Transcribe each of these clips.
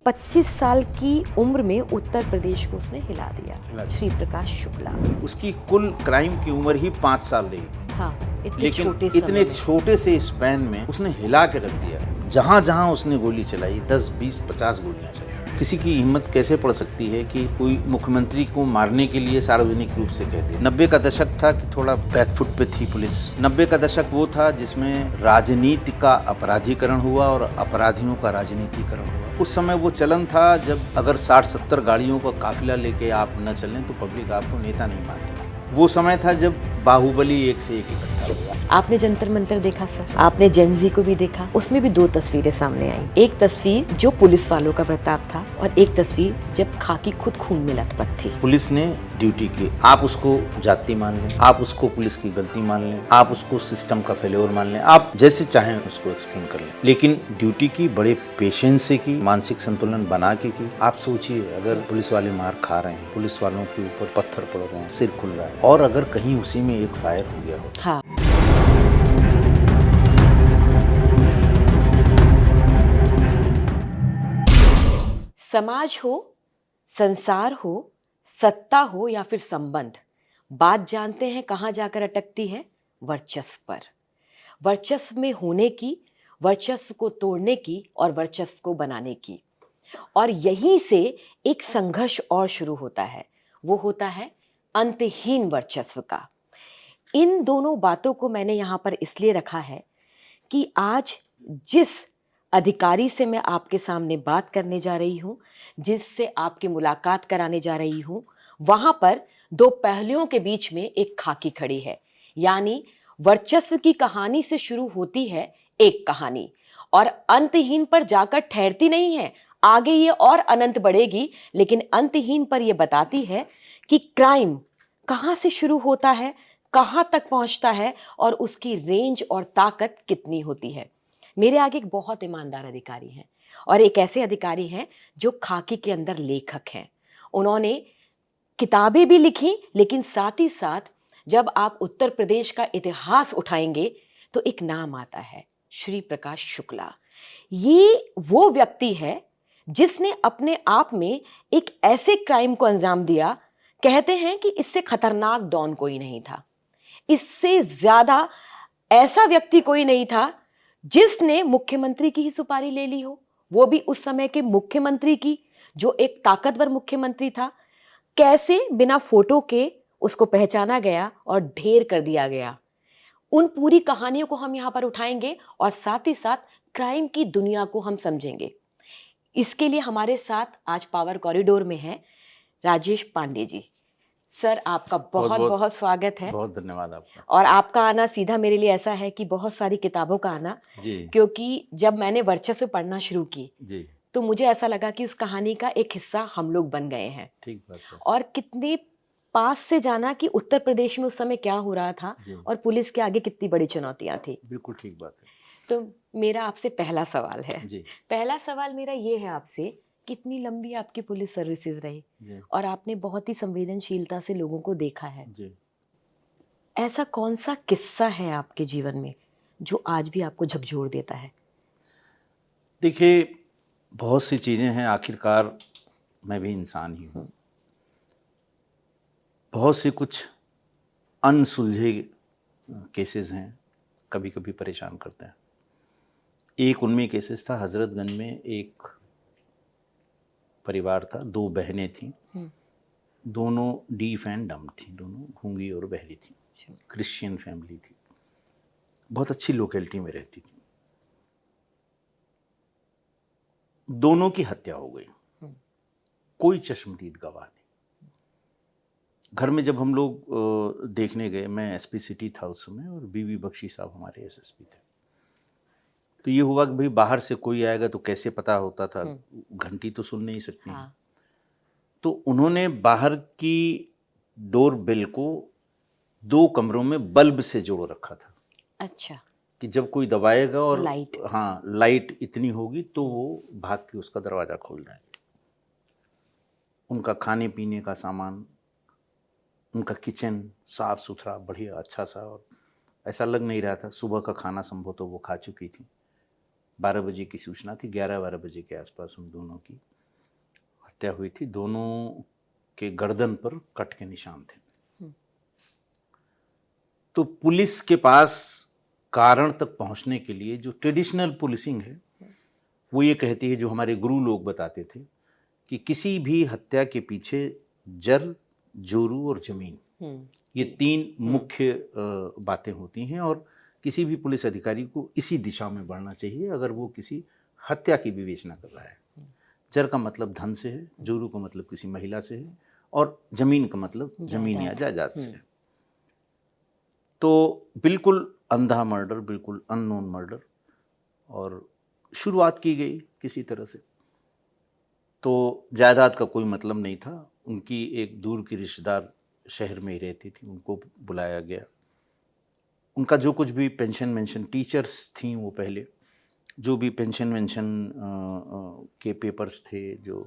25 साल की उम्र में उत्तर प्रदेश को उसने हिला दिया। श्री प्रकाश शुक्ला। उसकी कुल क्राइम की उम्र ही 5 साल रही। हाँ, इतने लेकिन छोटे इतने समय में। छोटे से स्पैन में उसने हिला के रख दिया। जहां जहां उसने गोली चलाई 10, 20, 50 गोलियां चलाई। किसी की हिम्मत कैसे पड़ सकती है कि कोई मुख्यमंत्री को मारने के लिए सार्वजनिक रूप से कह दे। 90 का दशक था कि थोड़ा बैकफुट पे थी पुलिस। 90 का दशक वो था जिसमें राजनीति का अपराधीकरण हुआ और अपराधियों का राजनीतिकरण हुआ। उस समय वो चलन था जब अगर 60-70 गाड़ियों का काफिला लेके आप न चलें तो पब्लिक आपको नेता नहीं मानती थी। वो समय था जब बाहुबली एक से एक इकट्ठा हुआ। आपने जंतर मंतर देखा सर, आपने जेनजी को भी देखा। उसमें भी 2 तस्वीरें सामने आई। एक तस्वीर जो पुलिस वालों का प्रताप था और एक तस्वीर जब खाकी खुद खून में लथपथ थी। पुलिस ने ड्यूटी की। आप उसको जाति मान लें, आप उसको पुलिस की गलती मान लें, आप उसको सिस्टम का फेल्योर मान लें, आप जैसे चाहें उसको एक्सप्लेन कर लें, लेकिन ड्यूटी की बड़े पेशेंस से की, मानसिक संतुलन बना के की। आप सोचिए अगर पुलिस वाले मार खा रहे हैं, पुलिस वालों के ऊपर पत्थर पड़ रहे हैं, सिर खुल रहा है और अगर कहीं उसी में एक फायर हो गया हो। हाँ। समाज हो, संसार हो, सत्ता हो या फिर संबंध, बात जानते हैं कहाँ जाकर अटकती है? वर्चस्व पर। वर्चस्व में होने की, वर्चस्व को तोड़ने की और वर्चस्व को बनाने की। और यहीं से एक संघर्ष और शुरू होता है। वो होता है अंतहीन वर्चस्व का। इन दोनों बातों को मैंने यहाँ पर इसलिए रखा है कि आज जिस अधिकारी से मैं आपके सामने बात करने जा रही हूँ, जिससे आपकी मुलाकात कराने जा रही हूँ, वहां पर 2 पहलुओं के बीच में एक खाकी खड़ी है। यानी वर्चस्व की कहानी से शुरू होती है एक कहानी और अंतहीन पर जाकर ठहरती नहीं है। आगे ये और अनंत बढ़ेगी, लेकिन अंतहीन पर ये बताती है कि क्राइम कहाँ से शुरू होता है, कहाँ तक पहुंचता है और उसकी रेंज और ताकत कितनी होती है। मेरे आगे एक बहुत ईमानदार अधिकारी हैं और एक ऐसे अधिकारी हैं जो खाकी के अंदर लेखक हैं। उन्होंने किताबें भी लिखी, लेकिन साथ ही साथ जब आप उत्तर प्रदेश का इतिहास उठाएंगे तो एक नाम आता है, श्री प्रकाश शुक्ला। ये वो व्यक्ति है जिसने अपने आप में एक ऐसे क्राइम को अंजाम दिया, कहते हैं कि इससे खतरनाक डॉन कोई नहीं था, इससे ज्यादा ऐसा व्यक्ति कोई नहीं था जिसने मुख्यमंत्री की ही सुपारी ले ली हो, वो भी उस समय के मुख्यमंत्री की, जो एक ताकतवर मुख्यमंत्री था। कैसे बिना फोटो के उसको पहचाना गया और ढेर कर दिया गया। उन पूरी कहानियों को हम यहां पर उठाएंगे और साथ ही साथ क्राइम की दुनिया को हम समझेंगे। इसके लिए हमारे साथ आज पावर कॉरिडोर में है राजेश पांडे जी। सर, आपका बहुत बहुत स्वागत है। बहुत धन्यवाद आपका। और आपका आना सीधा मेरे लिए ऐसा है कि बहुत सारी किताबों का आना जी। क्योंकि जब मैंने वर्चस्व पढ़ना शुरू की जी। तो मुझे ऐसा लगा कि उस कहानी का एक हिस्सा हम लोग बन गए हैं। ठीक बात है। और कितने पास से जाना कि उत्तर प्रदेश में उस समय क्या हो रहा था और पुलिस के आगे कितनी बड़ी चुनौतियां थी। बिल्कुल ठीक बात है। तो मेरा आपसे पहला सवाल है जी। पहला सवाल मेरा ये है आपसे, कितनी लंबी आपकी पुलिस सर्विसेज रही जी। और आपने बहुत ही संवेदनशीलता से लोगों को देखा है। जी। ऐसा कौन सा किस्सा है आपके जीवन में जो आज भी आपको झकझोर देता है? देखिए, बहुत सी चीज़ें हैं, आखिरकार मैं भी इंसान ही हूँ। बहुत से कुछ अनसुलझे केसेस हैं, कभी कभी परेशान करते हैं। एक उनमें केसेस था, हजरतगंज में एक परिवार था, 2 बहनें थीं, दोनों डीफ एंड डम्ब थी, दोनों गूंगी और बहरी थी, क्रिश्चियन फैमिली थी, बहुत अच्छी लोकेलिटी में रहती थी। दोनों की हत्या हो गई, कोई चश्मदीद गवाह नहीं। घर में जब हम लोग देखने गए, मैं एसपी सिटी था उस समय और बीवी बख्शी साहब हमारे एसएसपी थे, तो ये हुआ कि भाई बाहर से कोई आएगा तो कैसे पता होता था, घंटी तो सुन नहीं सकती। हाँ। तो उन्होंने बाहर की डोर बेल को 2 कमरों में बल्ब से जोड़ रखा था। अच्छा। कि जब कोई दबाएगा और लाइट, हाँ, लाइट इतनी होगी तो वो भाग के उसका दरवाज़ा खोल देंगे। उनका खाने पीने का सामान, उनका किचन साफ सुथरा बढ़िया अच्छा सा, और ऐसा लग नहीं रहा था सुबह का खाना संभव तो वो खा चुकी थी। 12 बजे की सूचना थी, 11-12 बजे के आसपास हम दोनों की हत्या हुई थी। दोनों के गर्दन पर कट के निशान थे। तो पुलिस के पास कारण तक पहुंचने के लिए जो ट्रेडिशनल पुलिसिंग है वो ये कहती है, जो हमारे गुरु लोग बताते थे, कि किसी भी हत्या के पीछे जर, जोरू और जमीन, ये तीन मुख्य बातें होती हैं और किसी भी पुलिस अधिकारी को इसी दिशा में बढ़ना चाहिए अगर वो किसी हत्या की विवेचना कर रहा है। जर का मतलब धन से है, जोरू का मतलब किसी महिला से है और जमीन का मतलब जमीन या जायदाद से है। तो बिल्कुल अंधा मर्डर, बिल्कुल अननोन मर्डर, और शुरुआत की गई किसी तरह से। तो जायदाद का कोई मतलब नहीं था। उनकी एक दूर की रिश्तेदार शहर में ही रहती थी, उनको बुलाया गया। उनका जो कुछ भी पेंशन वेंशन, टीचर्स थी वो पहले, जो भी पेंशन वेंशन के पेपर्स थे, जो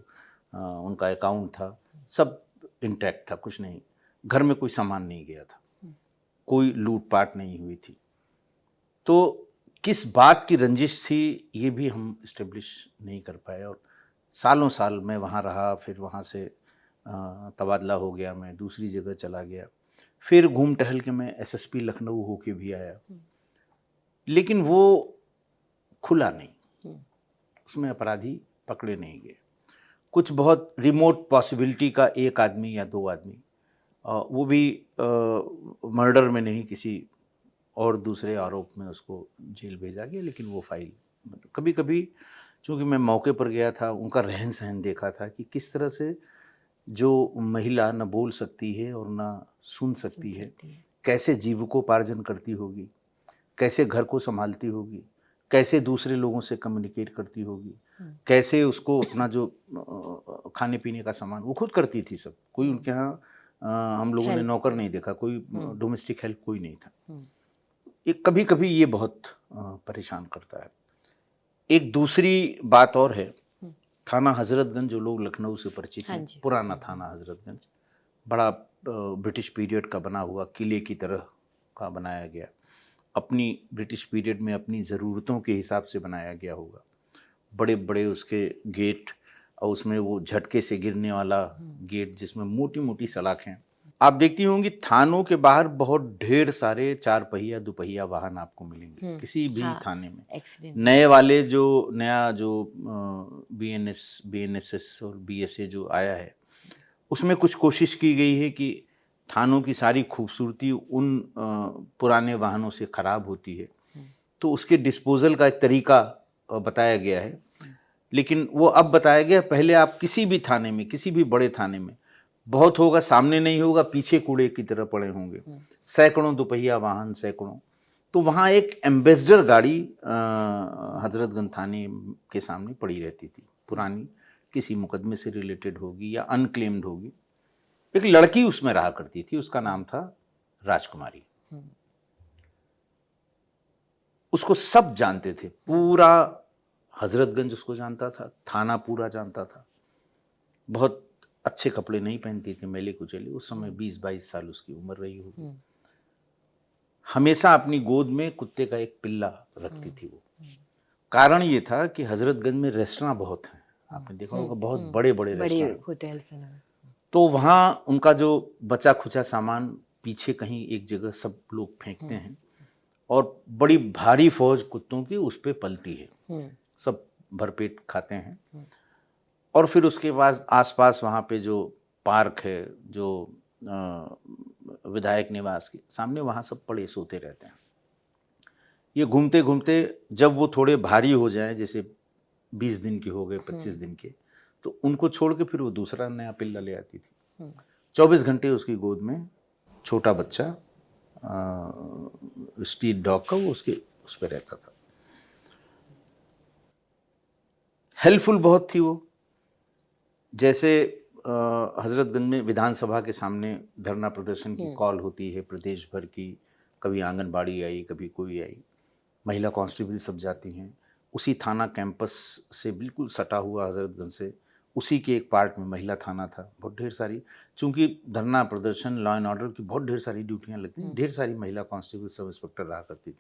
उनका अकाउंट था, सब इंटैक्ट था, कुछ नहीं। घर में कोई सामान नहीं गया था, कोई लूटपाट नहीं हुई थी। तो किस बात की रंजिश थी ये भी हम इस्टेब्लिश नहीं कर पाए। और सालों साल मैं वहाँ रहा, फिर वहाँ से तबादला हो गया, मैं दूसरी जगह चला गया, फिर घूम टहल के मैं एसएसपी लखनऊ होके भी आया, लेकिन वो खुला नहीं, उसमें अपराधी पकड़े नहीं गए। कुछ बहुत रिमोट पॉसिबिलिटी का एक आदमी या दो आदमी, वो भी मर्डर में नहीं, किसी और दूसरे आरोप में उसको जेल भेजा गया, लेकिन वो फाइल कभी कभी, चूँकि मैं मौके पर गया था, उनका रहन सहन देखा था कि किस तरह से जो महिला न बोल सकती है और न सुन सकती है, कैसे जीविकोपार्जन करती होगी, कैसे घर को संभालती होगी, कैसे दूसरे लोगों से कम्युनिकेट करती होगी, कैसे उसको अपना जो खाने पीने का सामान वो खुद करती थी सब। कोई उनके यहाँ हम लोगों ने नौकर नहीं देखा, कोई डोमेस्टिक हेल्प कोई नहीं था। एक कभी कभी ये बहुत परेशान करता है। एक दूसरी बात और है, थाना हजरतगंज, जो लोग लखनऊ से परिचित हैं, पुराना थाना हजरतगंज, बड़ा ब्रिटिश पीरियड का बना हुआ, किले की तरह का बनाया गया, अपनी ब्रिटिश पीरियड में अपनी ज़रूरतों के हिसाब से बनाया गया होगा। बड़े बड़े उसके गेट, और उसमें वो झटके से गिरने वाला गेट जिसमें मोटी मोटी सलाखें। आप देखती होंगी थानों के बाहर बहुत ढेर सारे 4 पहिया 2 पहिया वाहन आपको मिलेंगे किसी भी थाने में। नए वाले जो नया जो बीएनएसएस और बीएसए जो आया है, उसमें कुछ कोशिश की गई है कि थानों की सारी खूबसूरती उन पुराने वाहनों से ख़राब होती है, तो उसके डिस्पोजल का एक तरीका बताया गया है। लेकिन वो अब बताया गया, पहले आप किसी भी थाने में, किसी भी बड़े थाने में बहुत होगा, सामने नहीं होगा, पीछे कूड़े की तरह पड़े होंगे, सैकड़ों दोपहिया वाहन, सैकड़ों। तो वहाँ एक एम्बेसडर गाड़ी हजरतगंज थाने के सामने पड़ी रहती थी, पुरानी, किसी मुकदमे से रिलेटेड होगी या अनक्लेम्ड होगी। एक लड़की उसमें रहा करती थी, उसका नाम था राजकुमारी। उसको सब जानते थे, पूरा हजरतगंज उसको जानता था, थाना पूरा जानता था। बहुत अच्छे कपड़े नहीं पहनती थी, मैले कुचेले। उस समय 20-22 साल उसकी उम्र रही होगी। हमेशा अपनी गोद में कुत्ते का एक पिल्ला रखती थी वो। कारण ये था कि हजरतगंज में रेस्टोरेंट बहुत हैं, आपने देखा होगा, बहुत बड़े बड़े रेस्टोरेंट, होटल्स हैं। तो वहाँ उनका जो बचा खुचा सामान पीछे कहीं एक जगह सब लोग फेंकते हैं, और बड़ी भारी फौज कुत्तों की उस पर पलती है, सब भरपेट खाते हैं। और फिर उसके बाद आसपास वहाँ पे जो पार्क है, जो विधायक निवास के सामने, वहाँ सब पड़े सोते रहते हैं। ये घूमते घूमते जब वो थोड़े भारी हो जाएं, जैसे 20 दिन के हो गए, 25 दिन के, तो उनको छोड़ के फिर वो दूसरा नया पिल्ला ले आती थी। 24 घंटे उसकी गोद में छोटा बच्चा स्ट्रीट डॉग का, वो उसके उस पर रहता था। हेल्पफुल बहुत थी वो। जैसे हजरतगंज में विधानसभा के सामने धरना प्रदर्शन की कॉल होती है प्रदेश भर की, कभी आंगनबाड़ी आई, कभी कोई आई, महिला कांस्टेबल सब जाती हैं। उसी थाना कैंपस से बिल्कुल सटा हुआ हजरतगंज से उसी के एक पार्ट में महिला थाना था। बहुत ढेर सारी, चूँकि धरना प्रदर्शन, लॉ एंड ऑर्डर की बहुत ढेर सारी ड्यूटियाँ लगती हैं, ढेर सारी महिला कांस्टेबल सब इंस्पेक्टर रहा करती थी।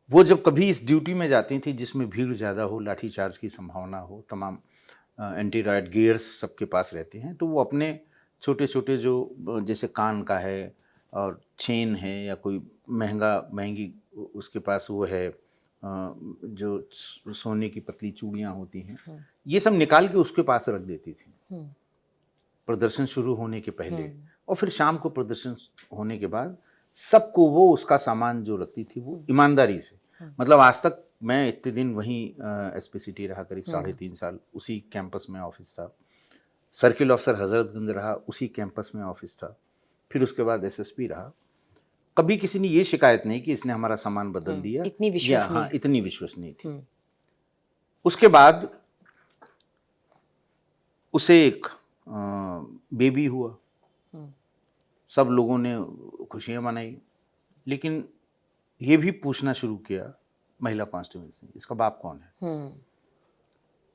वो जब कभी इस ड्यूटी में जाती थी जिसमें भीड़ ज़्यादा हो, लाठीचार्ज की संभावना हो, तमाम एंटी राइट गियर्स सबके पास रहते हैं, तो वो अपने छोटे छोटे जो जैसे कान का है और चेन है या कोई महंगी उसके पास वो है, जो सोने की पतली चूड़ियाँ होती हैं, ये सब निकाल के उसके पास रख देती थी प्रदर्शन शुरू होने के पहले। और फिर शाम को प्रदर्शन होने के बाद सबको वो उसका सामान जो रखती थी वो ईमानदारी से, मतलब आज तक मैं इतने दिन वहीं एसपीसीटी रहा, करीब 3.5 साल उसी कैंपस में ऑफिस था, सर्किल ऑफिसर हजरतगंज रहा, उसी कैंपस में ऑफिस था, फिर उसके बाद एसएसपी रहा। कभी किसी ने ये शिकायत नहीं कि इसने हमारा सामान बदल दिया, इतनी विश्वसनीय। हाँ, इतनी विश्वसनीय थी। उसके बाद उसे एक बेबी हुआ, सब लोगों ने खुशियां मनाई, लेकिन ये भी पूछना शुरू किया महिला कांस्टेबल से, इसका बाप कौन है?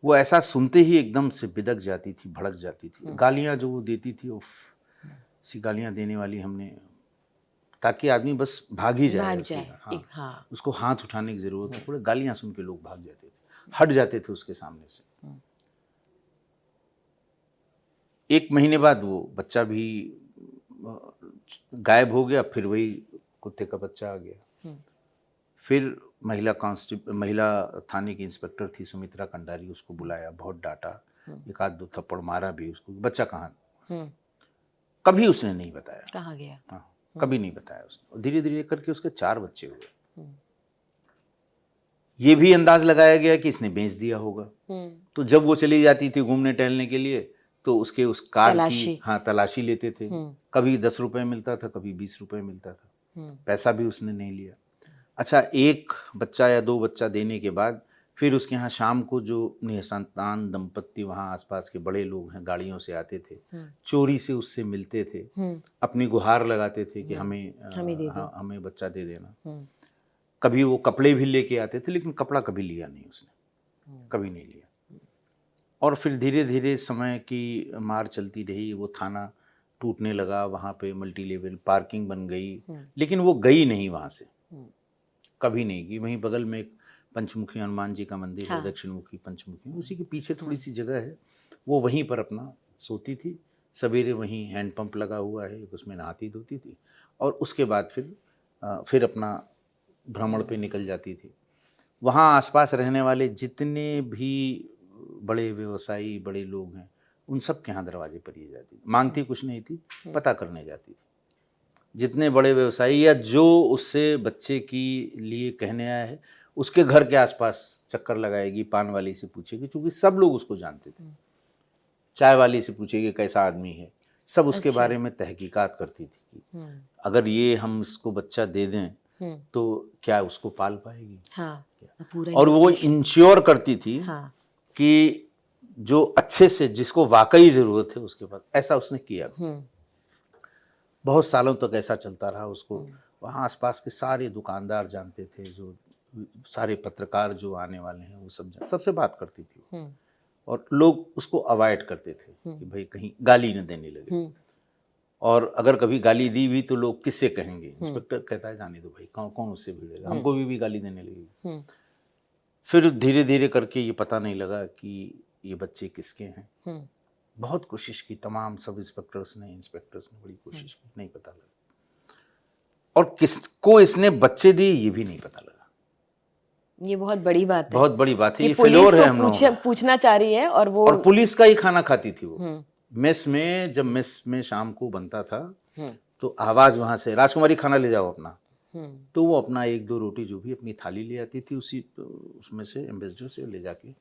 वो ऐसा सुनते ही एकदम से बिदक जाती थी, भड़क जाती थी। गालियां जो वो देती थी, उफ, सी गालियां देने वाली हमने, ताकि आदमी बस भाग ही जाए, हाँ, उसको हाथ उठाने की जरूरत नहीं पड़े, गालियां सुन के लोग भाग जाते थे, हट जाते थे उसके सामने से। 1 महीने बाद वो बच्चा भी गायब हो गया, फिर वही कुत्ते का बच्चा आ गया। फिर महिला थाने की इंस्पेक्टर थी सुमित्रा कंडारी, उसको बुलाया, बहुत डांटा, एक आध दो थप्पड़ मारा भी उसको, बच्चा कहाँ? कभी उसने नहीं बताया कहाँ गया। हाँ, कभी नहीं बताया उसने। धीरे धीरे करके उसके 4 बच्चे हुए। ये भी अंदाज लगाया गया कि इसने बेच दिया होगा। तो जब वो चली जाती थी घूमने टहलने के लिए, तो उसके उस कार की तलाशी लेते थे। कभी 10 रुपए मिलता था, कभी 20 रुपए मिलता था, पैसा भी उसने नहीं लिया। अच्छा, 1 बच्चा या 2 बच्चा देने के बाद फिर उसके यहाँ शाम को जो निसंतान दंपत्ति वहाँ आसपास के बड़े लोग हैं गाड़ियों से आते थे, चोरी से उससे मिलते थे, अपनी गुहार लगाते थे कि हमें बच्चा दे देना। कभी वो कपड़े भी लेके आते थे, लेकिन कपड़ा कभी लिया नहीं उसने, कभी नहीं लिया। और फिर धीरे धीरे समय की मार चलती रही, वो थाना टूटने लगा, वहाँ पे मल्टी लेवल पार्किंग बन गई, लेकिन वो गई नहीं वहाँ से, कभी नहीं गई। वहीं बगल में एक पंचमुखी हनुमान जी का मंदिर है, दक्षिण मुखी पंचमुखी, उसी के पीछे थोड़ी सी जगह है, वो वहीं पर अपना सोती थी। सवेरे वहीं हैंडपंप लगा हुआ है, उसमें नहाती धोती थी, और उसके बाद फिर अपना भ्रमण पे निकल जाती थी। वहाँ आसपास रहने वाले जितने भी बड़े व्यवसायी, बड़े लोग हैं, उन सब के यहाँ दरवाजे पर ये जाती थी, मांगती कुछ नहीं थी, पता करने जाती थी। जितने बड़े व्यवसायी या जो उससे बच्चे की लिए कहने आया है, उसके घर के आसपास चक्कर लगाएगी, पान वाली से पूछेगी, क्योंकि सब लोग उसको जानते थे, चाय वाली से पूछेगी कैसा आदमी है, सब उसके बारे में तहकीकात करती थी कि अगर ये हम इसको बच्चा दे दें तो क्या उसको पाल पाएगी। और वो इंश्योर करती थी कि जो अच्छे से, जिसको वाकई जरूरत है उसके पास, ऐसा उसने किया। बहुत सालों तक ऐसा चलता रहा। उसको वहाँ आसपास के सारे दुकानदार जानते थे, जो सारे पत्रकार जो आने वाले हैं वो सबसे बात करती थी, और लोग उसको अवॉइड करते थे कि भाई कहीं गाली न देने लगे। और अगर कभी गाली दी भी तो लोग किससे कहेंगे, इंस्पेक्टर कहता है जाने दो भाई, कौन उससे भिड़ेगा, हमको भी गाली देने लगेगी। फिर धीरे धीरे करके ये पता नहीं लगा कि ये बच्चे किसके हैं। बहुत कोशिश की, तमाम सब इंस्पेक्टर्स ने बड़ी कोशिश की, नहीं पता लगा। और किसको इसने बच्चे दिए ये भी नहीं पता लगा। ये बहुत बड़ी बात है, बहुत बड़ी बात है। ये फेल्योर है हम लोगों का। पूछना चाह रही है, और पुलिस का ही खाना खाती थी वो मेस में। जब मेस में शाम को बनता था तो आवाज वहां से, राजकुमारी खाना ले जाओ अपना, तो वो अपना 1-2 रोटी जो भी अपनी थाली ले आती थी, उसमें से एम्बेसडर से ले जाके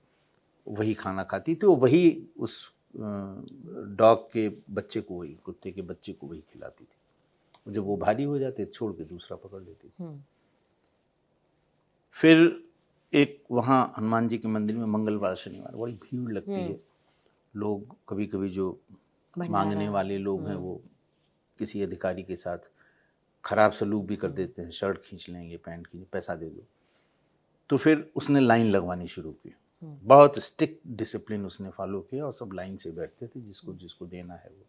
वही खाना खाती थी। वो वही उस डॉग के बच्चे को, वही कुत्ते के बच्चे को वही खिलाती थी। जब वो भारी हो जाते छोड़ के दूसरा पकड़ लेती थी। फिर एक वहाँ हनुमान जी के मंदिर में मंगलवार शनिवार बड़ी भीड़ लगती है। लोग कभी कभी जो मांगने वाले लोग हैं वो किसी अधिकारी के साथ खराब सलूक भी कर देते हैं, शर्ट खींच लेंगे, पैंट खींच, पैसा दे दो। तो फिर उसने लाइन लगवानी शुरू की। बहुत स्ट्रिक्ट डिसिप्लिन उसने फॉलो किया, और सब लाइन से बैठते थे, जिसको जिसको देना है वो।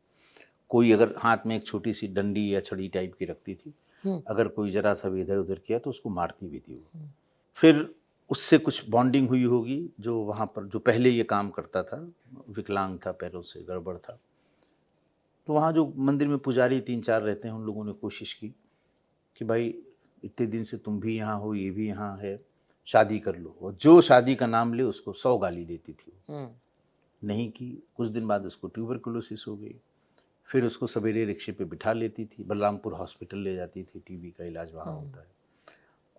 कोई अगर हाथ में एक छोटी सी डंडी या छड़ी टाइप की रखती थी, अगर कोई जरा सा भी इधर उधर किया तो उसको मारती भी थी वो। फिर उससे कुछ बॉन्डिंग हुई होगी, जो वहाँ पर जो पहले ये काम करता था, विकलांग था, पैरों से गड़बड़ था। तो वहाँ जो मंदिर में पुजारी 3-4 रहते हैं, उन लोगों ने कोशिश की कि भाई इतने दिन से तुम भी यहाँ हो, ये भी यहाँ है, शादी कर लो। और जो शादी का नाम ले उसको 100 गाली देती थी वो। नहीं की। कुछ दिन बाद उसको ट्यूबरकुलोसिस हो गई। फिर उसको सवेरे रिक्शे पे बिठा लेती थी, बलरामपुर हॉस्पिटल ले जाती थी, टीबी का इलाज वहाँ होता है।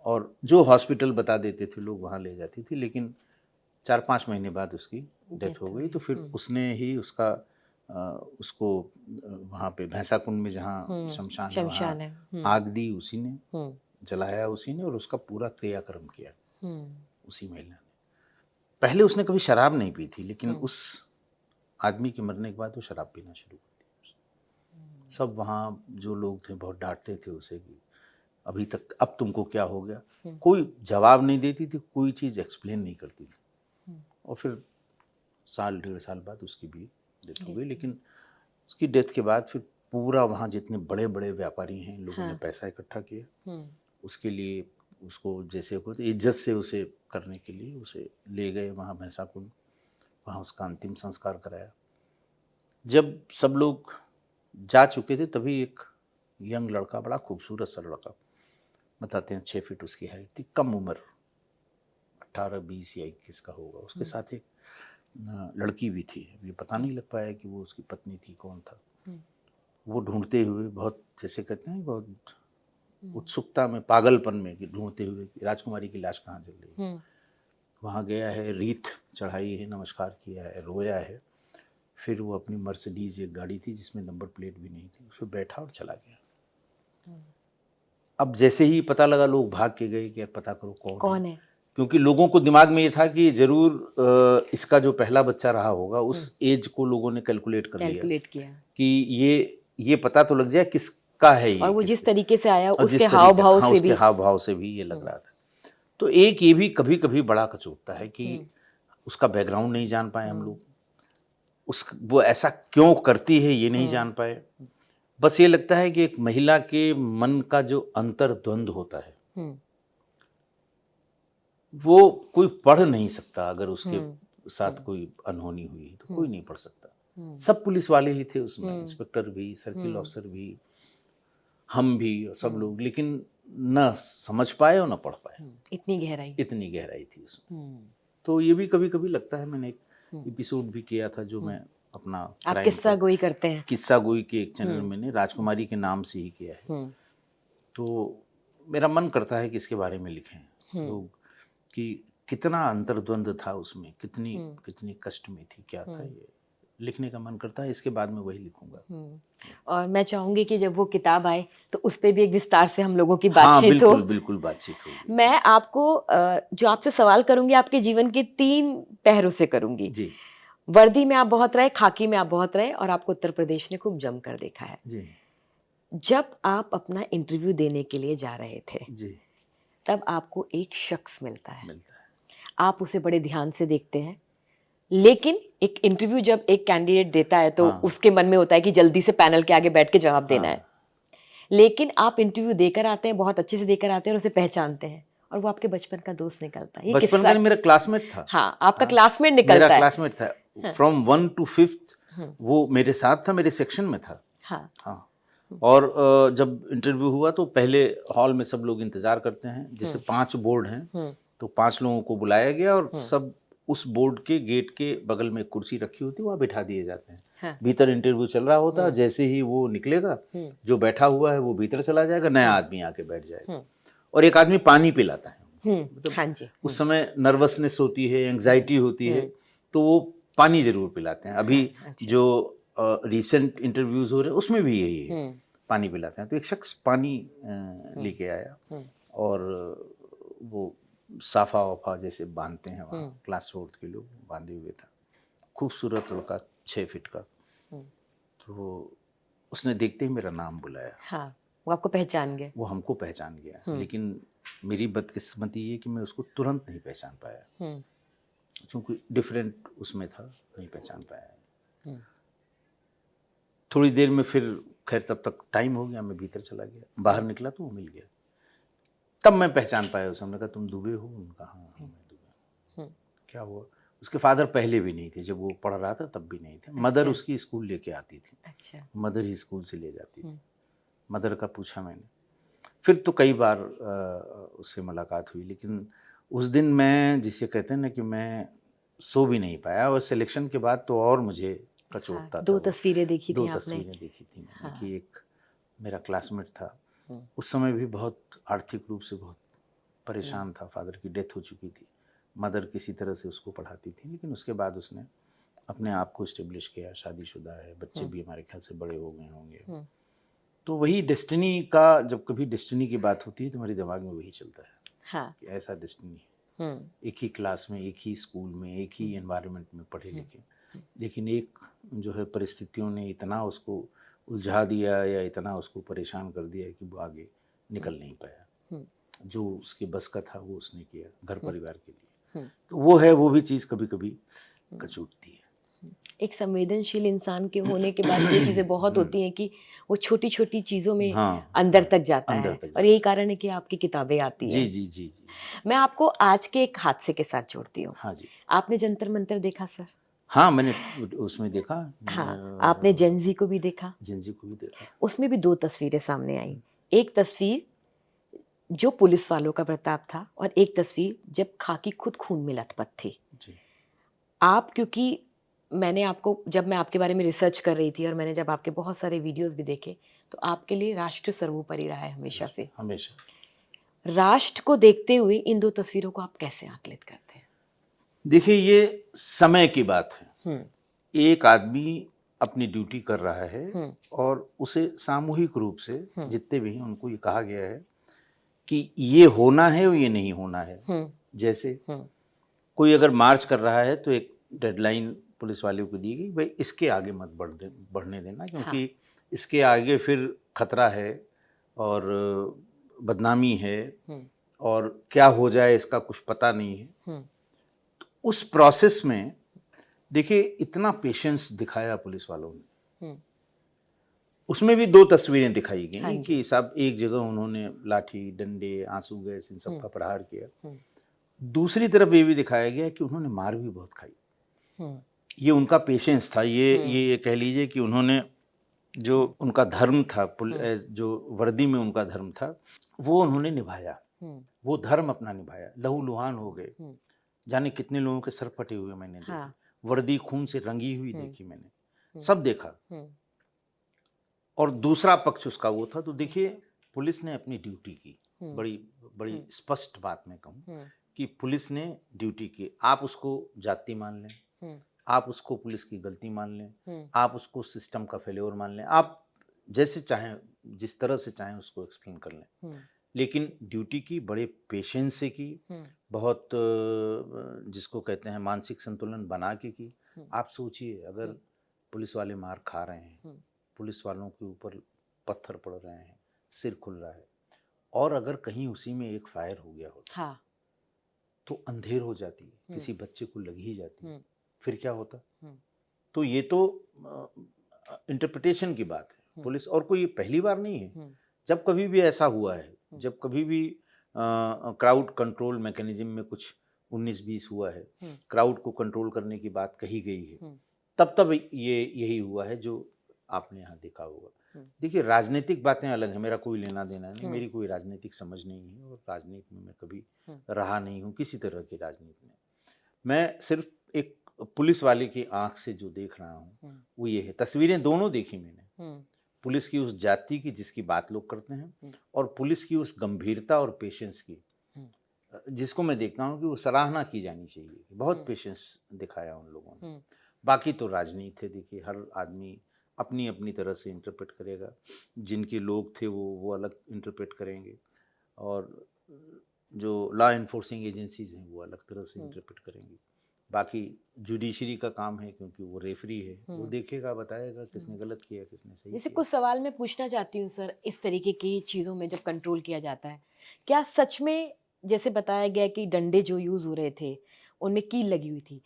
और जो हॉस्पिटल बता देते थे लोग वहाँ ले जाती थी, लेकिन 4-5 महीने बाद उसकी डेथ हो गई। तो फिर उसने ही उसको वहाँ पे भैंसा कुंड में जहाँ शमशान है वहाँ आग दी उसी ने, जलाया उसी ने, और उसका पूरा क्रियाक्रम किया उसी महिला ने। पहले उसने कभी शराब नहीं पी थी, लेकिन उस आदमी के मरने के बाद वो शराब पीना शुरू कर दी। सब वहाँ जो लोग थे बहुत डांटते थे उसे कि अभी तक, अब तुमको क्या हो गया। कोई जवाब नहीं देती थी, कोई चीज़ एक्सप्लेन नहीं करती थी। और फिर 1.5 साल बाद उसकी भी डेथ हो गई। लेकिन उसकी डेथ के बाद फिर पूरा वहाँ जितने बड़े बड़े व्यापारी हैं, लोगों ने पैसा इकट्ठा किया उसके लिए। उसको जैसे होते इज्जत से उसे करने के लिए उसे ले गए वहाँ भैंसा कुंड, वहाँ उसका अंतिम संस्कार कराया। जब सब लोग जा चुके थे तभी एक यंग लड़का, बड़ा खूबसूरत सा लड़का, बताते हैं 6 फीट उसकी हाइट थी, कम उम्र, 18-20 या 21 का होगा। उसके साथ एक लड़की भी थी। ये पता नहीं लग पाया कि वो उसकी पत्नी थी, कौन था। वो ढूंढते हुए बहुत, जैसे कहते हैं, बहुत उत्सुकता में, पागलपन में कि ढूंढते हुए कि राजकुमारी की लाश कहाँ जल रही है। वहाँ गया है, रीत चढ़ाई है, नमस्कार किया है, रोया है। फिर वो अपनी मर्सिडीज एक गाड़ी थी जिसमें नंबर प्लेट भी नहीं थी, उसमें बैठा और चला गया। अब जैसे ही पता लगा, लोग भाग के गए कि पता करो कौन है। क्योंकि लोगों को दिमाग में ये था कि जरूर इसका जो पहला बच्चा रहा होगा, उस एज को लोगों ने कैलकुलेट किया कि ये पता तो लग जाए किसका है ये। और वो जिस तरीके से आया, उसके हाव भाव से भी ये लग रहा था। तो एक ये भी कभी कभी बड़ा कचोटता है कि उसका बैकग्राउंड नहीं जान पाए हम लोग, वो ऐसा क्यों करती है ये नहीं जान पाए। बस ये लगता है कि एक महिला के मन का जो अंतर्द्वंद होता है वो कोई पढ़ नहीं सकता। अगर उसके साथ कोई अनहोनी हुई तो कोई नहीं पढ़ सकता। सब पुलिस वाले ही थे उसमें, इंस्पेक्टर भी, सर्किल ऑफिसर भी, हम भी, सब लोग, लेकिन न समझ पाए और न पढ़ पाए। इतनी गहराई थी उसमें। तो ये भी कभी कभी लगता है। मैंने एक एपिसोड भी किया था जो मैं अपना आप किस्सा गोई करते हैं, किस्सा गोई के एक चैनल मैंने राजकुमारी के नाम से ही किया है। तो मेरा मन करता है कि इसके बारे में लिखें लोग, कि कितना अंतर्द्वंद था उसमें, कितनी कष्ट में थी, क्या था, ये लिखने का मन करता है। इसके बाद में वही लिखूंगा। और मैं चाहूंगी कि जब वो किताब आए तो उस पे भी एक विस्तार से हम लोगों की बातचीत हो। बिल्कुल बातचीत होगी। मैं आपको जो आपसे सवाल करूंगी, आपके जीवन के 3 पहरों से करूंगी जी। वर्दी में आप बहुत रहे, खाकी में आप बहुत रहे, और आपको उत्तर प्रदेश ने खूब जमकर देखा है जी। जब आप अपना इंटरव्यू देने के लिए जा रहे थे जी। तब आपको एक शख्स मिलता है। आप उसे बड़े ध्यान से देखते हैं, लेकिन एक इंटरव्यू जब एक कैंडिडेट देता है तो उसके मन में होता है कि जल्दी से पैनल के आगे बैठ के जवाब देना है। लेकिन आप इंटरव्यू देकर आते हैं, बहुत अच्छे से देकर आते हैं और उसे पहचानते हैं, और वो आपके बचपन का दोस्त निकलता है। बचपन का मेरा क्लासमेट था। हाँ, आपका क्लासमेट निकलता है। मेरा क्लासमेट था। फ्रॉम 1 to 5th वो मेरे साथ था, मेरे सेक्शन में था। हाँ। और जब इंटरव्यू हुआ तो पहले हॉल में सब लोग इंतजार करते हैं, जैसे 5 बोर्ड हैं तो 5 लोगों को बुलाया गया और सब उस बोर्ड के गेट के बगल में कुर्सी रखी होती है, वहाँ बिठा दिए जाते हैं। भीतर इंटरव्यू चल रहा होता है, जैसे ही वो निकलेगा, जो बैठा हुआ है वो भीतर चला जाएगा, नया आदमी आके बैठ जाएगा, और एक आदमी पानी पिलाता है। मतलब उस समय नर्वसनेस होती है, एंग्जाइटी होती है, तो वो पानी जरूर पिलाते हैं। अभी जो रिसेंट इंटरव्यूज हो रहे हैं उसमें भी यही है, पानी पिलाते हैं। तो एक शख्स पानी लेके आया और वो साफा वाफा जैसे बांधते हैं वहाँ, क्लास 4th के लोग बांधे हुए था। खूबसूरत लड़का, 6 फीट का। तो उसने देखते ही मेरा नाम बुलाया। हाँ, वो आपको पहचान गया। वो हमको पहचान गया, लेकिन मेरी बदकिस्मती ये कि मैं उसको तुरंत नहीं पहचान पाया, क्योंकि डिफरेंट उसमें था, नहीं पहचान पाया। थोड़ी देर में फिर, खैर तब तक टाइम हो गया, मैं भीतर चला गया। बाहर निकला तो वो मिल गया। तब मैं पहचान पाया उसे। हमने कहा तुम दुबे हो? उनका हाँ हाँ, मैं दुबे हूँ। क्या हुआ? उसके फादर पहले भी नहीं थे, जब वो पढ़ रहा था तब भी नहीं थे। मदर अच्छा। उसकी स्कूल लेके आती थी, अच्छा। मदर ही स्कूल से ले जाती थी। हम्म। मदर का पूछा मैंने, फिर तो कई बार उससे मुलाकात हुई, लेकिन उस दिन मैं, जिसे कहते हैं ना कि मैं सो भी नहीं पाया, और सिलेक्शन के बाद तो और मुझे हाँ, कचोटता था दो वो। तस्वीरें देखी थी 2 आपने। तस्वीरें देखी थी मैंने हाँ। कि एक मेरा क्लासमेट था, हम्म। उस समय भी बहुत आर्थिक रूप से बहुत हम्म। परेशान था, फादर की डेथ हो चुकी थी। मदर किसी तरह से उसको पढ़ाती थी, लेकिन उसके बाद उसने अपने आप को इस्टेब्लिश किया, शादीशुदा है, बच्चे भी हमारे ख्याल से बड़े हो गए होंगे। हम्म। तो वही डेस्टिनी का, जब कभी डेस्टिनी की बात होती है तो हमारे दिमाग में वही चलता है हाँ। कि ऐसा डेस्टिनी है। हम्म। एक ही क्लास में, एक ही स्कूल में, एक ही एनवायरनमेंट में पढ़े लिखे, लेकिन एक जो है परिस्थितियों ने इतना उसको उलझा दिया या इतना उसको परेशान कर दिया कि वो आगे निकल नहीं पाया। हम्म। जो उसके बस का था वो उसने किया घर परिवार के लिए। हम्म। तो वो है, वो भी चीज़ कभी कभी कचोटती है। एक संवेदनशील इंसान के होने के बाद ये चीजें बहुत होती हैं कि वो छोटी छोटी चीजों में हाँ, अंदर तक जाता अंदर है, तक और जाता यही कारण है कि आपकी किताबें आती जी हैं। जी जी जी। मैं आपको आज के एक हादसे के साथ जोड़ती हूँ। हाँ जी। आपने जंतर मंतर देखा सर? हाँ, मैंने उसमें देखा, हाँ। आपने जेंजी को भी देखा? जिंजी को भी देखा। उसमें भी दो तस्वीरें सामने आई। एक तस्वीर जो पुलिस वालों का बर्ताव था, और एक तस्वीर जब खाकी खुद खून में लथपथ थी। जी आप, क्योंकि मैंने आपको, जब मैं आपके बारे में रिसर्च कर रही थी और मैंने जब आपके बहुत सारे वीडियोस भी देखे, तो आपके लिए राष्ट्र सर्वोपरि रहा है हमेशा से। हमेशा। राष्ट्र को देखते हुए इन दो तस्वीरों को आप कैसे आकलित करते हैं? देखिए, ये समय की बात है। हम्म। एक आदमी अपनी ड्यूटी कर रहा है हम्म। और उसे सामूहिक रूप से हम्म। जितने भी हैं उनको ये कहा गया है कि ये होना है और ये नहीं होना है। हम्म। जैसे हम्म। कोई अगर मार्च कर रहा है तो एक डेडलाइन पुलिस वालों को दी गई, भाई इसके आगे मत बढ़ने देना, हाँ। क्योंकि इसके आगे फिर खतरा है और बदनामी है, हम्म। और क्या हो जाए इसका कुछ पता नहीं है। हम्म। उस प्रोसेस में देखिए इतना पेशेंस दिखाया पुलिस वालों ने। हम्म। उसमें भी 2 तस्वीरें दिखाई हाँ गई जी। कि सब एक जगह उन्होंने लाठी, डंडे, आंसू गैस इन सब का प्रहार किया। हम्म। दूसरी तरफ ये भी दिखाया गया कि उन्होंने मार भी बहुत खाई। हम्म। ये उनका पेशेंस था। ये कह लीजिए कि उन्होंने जो उनका धर्म था, जो वर्दी में उनका धर्म था, वो उन्होंने निभाया। वो धर्म अपना निभाया। लहूलुहान हो गए, जाने कितने लोगों के सर फटे हुए मैंने देखे। हाँ। वर्दी खून से रंगी हुई देखी मैंने, सब देखा। और दूसरा पक्ष उसका वो था। तो देखिए, पुलिस ने अपनी ड्यूटी की। बड़ी बड़ी स्पष्ट बात मैं कहूँ कि पुलिस ने ड्यूटी की। आप उसको जाति मान लें, आप उसको पुलिस की गलती मान लें, आप उसको सिस्टम का फेल्योर मान लें, आप जैसे चाहें, जिस तरह से चाहें उसको एक्सप्लेन कर लें, लेकिन ड्यूटी की बड़े पेशेंस से की, बहुत जिसको कहते हैं मानसिक संतुलन बना के की। आप सोचिए, अगर पुलिस वाले मार खा रहे हैं, पुलिस वालों के ऊपर पत्थर पड़ रहे हैं, सिर खुल रहा है, और अगर कहीं उसी में एक फायर हो गया होता, हाँ। तो अंधेर हो जाती, किसी बच्चे को लग ही जाती, फिर क्या होता? तो ये तो इंटरप्रिटेशन की बात है। पुलिस और कोई पहली बार नहीं है। जब कभी भी ऐसा हुआ है, जब कभी भी क्राउड कंट्रोल मैकेनिज्म में कुछ 19-20 हुआ है, क्राउड को कंट्रोल करने की बात कही गई है, तब ये यही हुआ है जो आपने यहाँ देखा होगा। देखिए, राजनीतिक बातें अलग है, मेरा कोई लेना देना नहीं, मेरी कोई राजनीतिक समझ नहीं है, और राजनीति में मैं कभी रहा नहीं हूँ, किसी तरह की राजनीति में। मैं सिर्फ एक पुलिस वाले की आंख से जो देख रहा हूँ वो ये है। तस्वीरें दोनों देखी मैंने, पुलिस की उस जाति की जिसकी बात लोग करते हैं, और पुलिस की उस गंभीरता और पेशेंस की, जिसको मैं देखता हूँ कि वो सराहना की जानी चाहिए। बहुत पेशेंस दिखाया उन लोगों ने। बाकी तो राजनीति है, देखिए हर आदमी अपनी अपनी तरह से इंटरप्रेट करेगा। जिनके लोग थे वो अलग इंटरप्रेट करेंगे, और जो लॉ एनफोर्सिंग एजेंसीज हैं वो अलग तरह से इंटरप्रेट करेंगी। बाकी जुडिशरी का काम है, क्योंकि वो रेफरी है, वो देखेगा, बताएगा किसने गलत किया, किसने सही जैसे किया। कुछ सवाल मैं पूछना चाहती हूँ सर, इस तरीके की चीज़ों में जब कंट्रोल किया जाता है, क्या सच में जैसे बताया गया कि डंडे जो यूज़ हो रहे थे उनमें कील लगी हुई थी,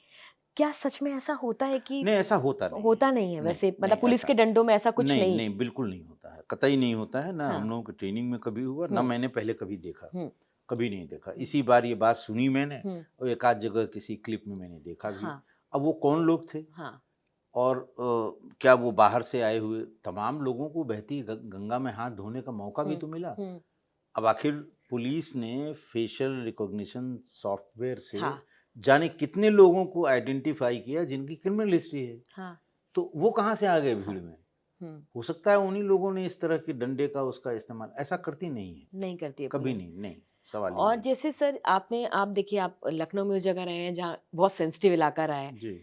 क्या सच में ऐसा होता है कि नहीं, ऐसा होता नहीं है। होता नहीं है नहीं, वैसे, मतलब नहीं पुलिस ऐसा के डंडों में ऐसा कुछ नहीं, नहीं? नहीं, बिल्कुल नहीं होता है, कतई नहीं होता है, ना हम हाँ। लोगों की ट्रेनिंग में कभी हुआ, ना हुँ, मैंने पहले कभी देखा, हुँ, कभी नहीं देखा। इसी बार ये बात सुनी मैंने हुँ, और एक आध जगह किसी क्लिप में मैंने देखा भी। हाँ, अब वो कौन लोग थे हाँ, और क्या वो बाहर से आए हुए तमाम लोगों को बहती गंगा में हाथ धोने का मौका भी हुँ, तो मिला। हुँ, अब आखिर पुलिस ने फेशियल रिकॉग्निशन सॉफ्टवेयर से हाँ, जाने कितने लोगों को आइडेंटिफाई किया जिनकी क्रिमिनल हिस्ट्री है, हाँ, तो वो कहाँ से आ गए हाँ, भीड़ में? हुँ, हो सकता है उन्हीं लोगों ने इस तरह के डंडे का उसका इस्तेमाल, ऐसा करती नहीं है, नहीं करती है कभी पुलिस। नहीं, नहीं, सवाल ही और नहीं। जैसे सर आप देखिए, आप लखनऊ में उस जगह रहे हैं जहाँ बहुत सेंसिटिव इलाका रहा है। जी।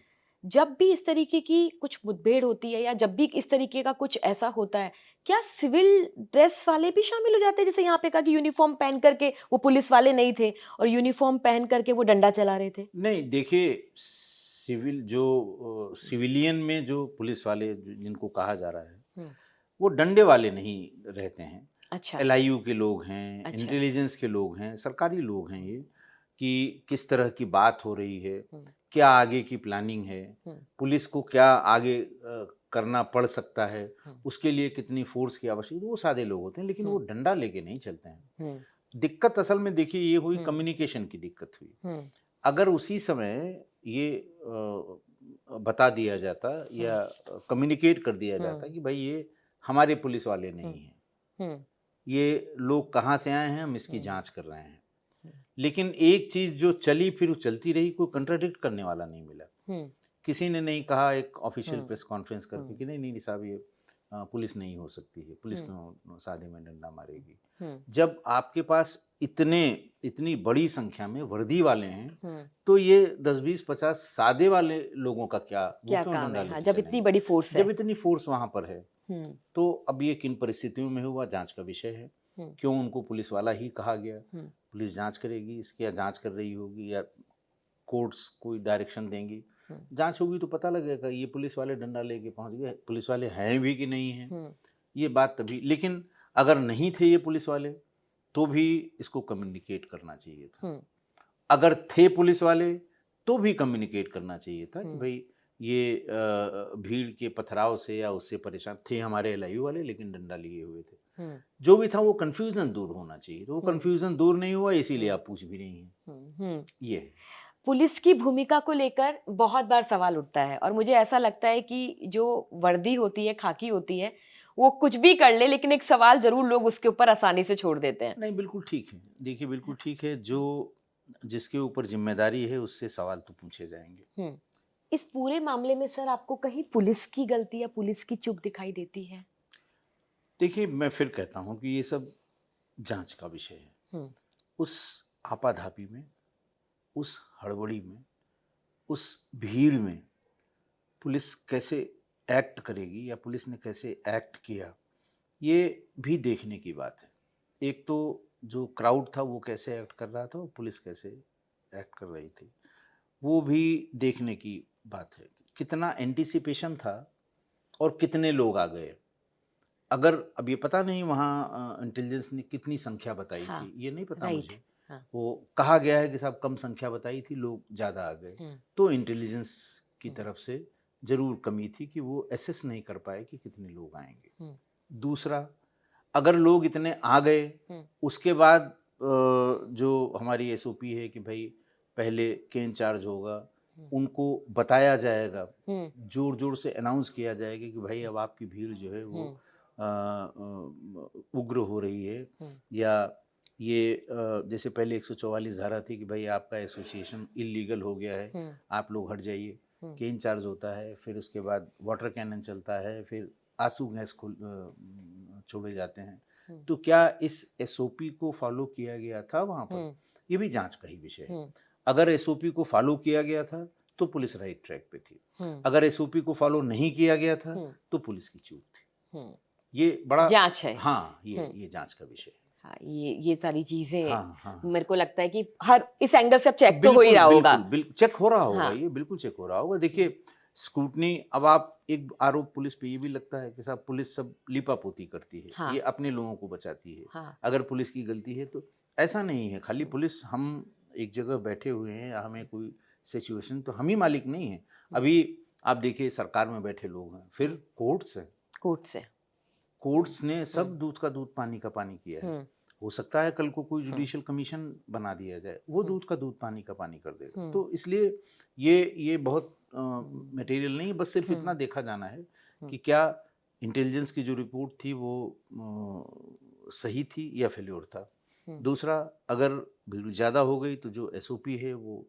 जब भी इस तरीके की कुछ मुठभेड़ होती है या जब भी इस तरीके का कुछ ऐसा होता है, क्या सिविल ड्रेस वाले भी शामिल हो जाते हैं? जैसे यहाँ पे कहा कि यूनिफ़ॉर्म पहन कर के वो पुलिस वाले नहीं थे और यूनिफ़ॉर्म पहन कर के वो डंडा चला रहे थे? नहीं, देखिए सिविल जो सिविलियन में जो पुलिस वाले जिनको कहा जा रहा है, हुँ, वो डंडे वाले नहीं रहते हैं। अच्छा, एलआईयू के लोग हैं, अच्छा। इंटेलिजेंस के लोग हैं, सरकारी लोग हैं ये, कि किस तरह की बात हो रही है, हुँ, क्या आगे की प्लानिंग है, हुँ, पुलिस को क्या आगे करना पड़ सकता है, हुँ, उसके लिए कितनी फ़ोर्स की आवश्यकता है, वो सादे लोग होते हैं, लेकिन वो हुँ, डंडा लेके नहीं चलते हैं। हुँ, दिक्कत असल में देखिए ये हुई हुँ, कम्युनिकेशन की दिक्कत हुई। हुँ, अगर उसी समय ये बता दिया जाता हुँ, या कम्युनिकेट कर दिया जाता हुँ, कि भाई ये हमारे पुलिस वाले हुँ, नहीं हैं, हुँ, ये लोग कहाँ से आए हैं हम इसकी हुँ, जांच कर रहे हैं। हुँ, लेकिन एक चीज़ जो चली फिर वो चलती रही, कोई कंट्राडिक्ट करने वाला नहीं मिला। हुँ, किसी ने नहीं कहा एक ऑफिशियल हुँ, प्रेस कॉन्फ्रेंस करके हुँ, कि नहीं, नहीं साहब ये पुलिस नहीं हो सकती है, पुलिस हुँ, क्यों सादे में डंडा मारेगी। हुँ, जब आपके पास इतने इतनी बड़ी संख्या में वर्दी वाले हैं, हुँ। तो ये 10, 20, 50 सादे वाले लोगों का क्या, वो क्या क्यों काम डंडा है? हाँ, लेके जब इतनी चलेंगे? बड़ी फ़ोर्स जब है। इतनी फ़ोर्स वहाँ पर है, हुँ, तो अब ये किन परिस्थितियों में हुआ जाँच का विषय है। हुँ, क्यों उनको पुलिस वाला ही कहा गया? हुँ, पुलिस जाँच करेगी, इसकी या जाँच कर रही होगी या कोर्ट्स कोई डायरेक्शन देंगी। हुँ, जाँच होगी तो पता लगेगा ये पुलिस वाले डंडा लेके पहुँच गए, पुलिस वाले हैं भी कि नहीं हैं, हुँ, ये बात तभी, लेकिन अगर नहीं थे ये पुलिस वाले, तो भी इसको कम्युनिकेट करना चाहिए था। हुँ, अगर थे पुलिस वाले, तो भी कम्युनिकेट करना चाहिए था कि हुँ, भई ये भीड़ के पथराव से या उससे परेशान थे हमारे एलआईयू वाले लेकिन डंडा लिए हुए थे। हुँ, जो भी था वो कन्फ्यूज़न दूर होना चाहिए, तो वो हुँ, कन्फ्यूज़न दूर नहीं हुआ इसीलिए हुँ, आप पूछ भी रही हैं। हुँ, हुँ। ये है। पुलिस की भूमिका को लेकर बहुत बार सवाल उठता है और मुझे ऐसा लगता है कि जो वर्दी होती है, खाकी होती है, वो कुछ भी कर ले लेकिन एक सवाल ज़रूर लोग उसके ऊपर आसानी से छोड़ देते हैं। नहीं, बिल्कुल ठीक है। देखिए, बिल्कुल ठीक है, हुँ, जो जिसके ऊपर ज़िम्मेदारी है, उससे सवाल तो पूछे जाएँगे। हुँ। इस पूरे मामले में सर आपको कहीं पुलिस की गलती या पुलिस की चूक दिखाई देती है? देखिए, मैं फिर कहता हूँ कि ये सब जाँच का विषय है। हुँ, उस आपाधापी में, उस हड़बड़ी में, उस भीड़ में पुलिस कैसे एक्ट करेगी या पुलिस ने कैसे एक्ट किया, ये भी देखने की बात है। एक तो जो क्राउड था, वो कैसे एक्ट कर रहा था और पुलिस कैसे एक्ट कर रही थी, वो भी देखने की बात है। कितना एंटीसिपेशन था और कितने लोग आ गए। अगर अब ये पता नहीं वहाँ इंटेलिजेंस ने कितनी संख्या बताई हाँ, थी, ये नहीं पता राइट। मुझे। हाँ, वो कहा गया है कि साहब कम संख्या बताई थी, लोग ज़्यादा आ गए। हुँ, तो इंटेलिजेंस की हुँ, तरफ से ज़रूर कमी थी कि वो एसेस नहीं कर पाए कि कितने लोग आएँगे। हुँ, दूसरा, अगर लोग इतने आ गए, हुँ, उसके बाद जो हमारी एसओपी है कि भई पहले के इंचार्ज होगा, हुँ, उनको बताया जाएगा, हुँ, ज़ोर-ज़ोर से अनाउंस किया जाएगा कि भाई अब आपकी भीड़ जो है वो हुँ, उग्र हो रही है, हुँ, या ये जैसे पहले 144 धारा थी कि भाई आपका एसोसिएशन इल्लीगल हो गया है, हुँ, आप लोग हट जाइए। हुँ, केन चार्ज होता है, फिर उसके बाद वाटर कैनन चलता है, फिर आंसू गैस छोड़े जाते हैं। हुँ, तो क्या इस एसओपी को फॉलो किया गया था वहाँ पर? हुँ, ये भी जाँच का ही विषय है। हुँ, अगर एसओपी को फॉलो किया गया था, तो पुलिस राइट ट्रैक पे थी। हुँ, अगर एसओपी को फॉलो नहीं किया गया था, हुँ, तो पुलिस की चूक थी। हुँ। ये बड़ा जाँच है। हाँ, हुँ। ये जाँच का विषय है। हाँ, ये सारी चीज़ें हाँ, हाँ, हाँ। मेरे को लगता है कि हर इस एंगल से अब चेक तो हो ही बिल्कुल, रहा होगा। बिल्कुल, चेक हो रहा होगा, हाँ। ये बिल्कुल चेक हो रहा होगा। हुँ, देखिए, स्क्रूटनी अब आप एक आरोप पुलिस पे ये भी लगता है कि साहब पुलिस सब लीपापोती करती है, हाँ, ये अपने लोगों को बचाती है। हाँ। अगर पुलिस की गलती है तो ऐसा नहीं है, खाली हुँ, पुलिस हम एक जगह बैठे हुए हैं, हमें कोई सिचुएशन, तो हम ही मालिक नहीं हैं। अभी आप देखिए सरकार में बैठे लोग हैं, फिर कोर्ट्स हैं, कोर्ट्स ने सब दूध का दूध पानी का पानी किया है। हो सकता है कल को कोई जुडिशियल कमीशन बना दिया जाए, वो दूध का दूध पानी का पानी कर देगा। तो इसलिए ये बहुत मटेरियल नहीं है, बस सिर्फ इतना देखा जाना है कि क्या इंटेलिजेंस की जो रिपोर्ट थी वो सही थी या फेल्योर था। दूसरा, अगर भीड़ ज़्यादा हो गई तो जो एसओपी है वो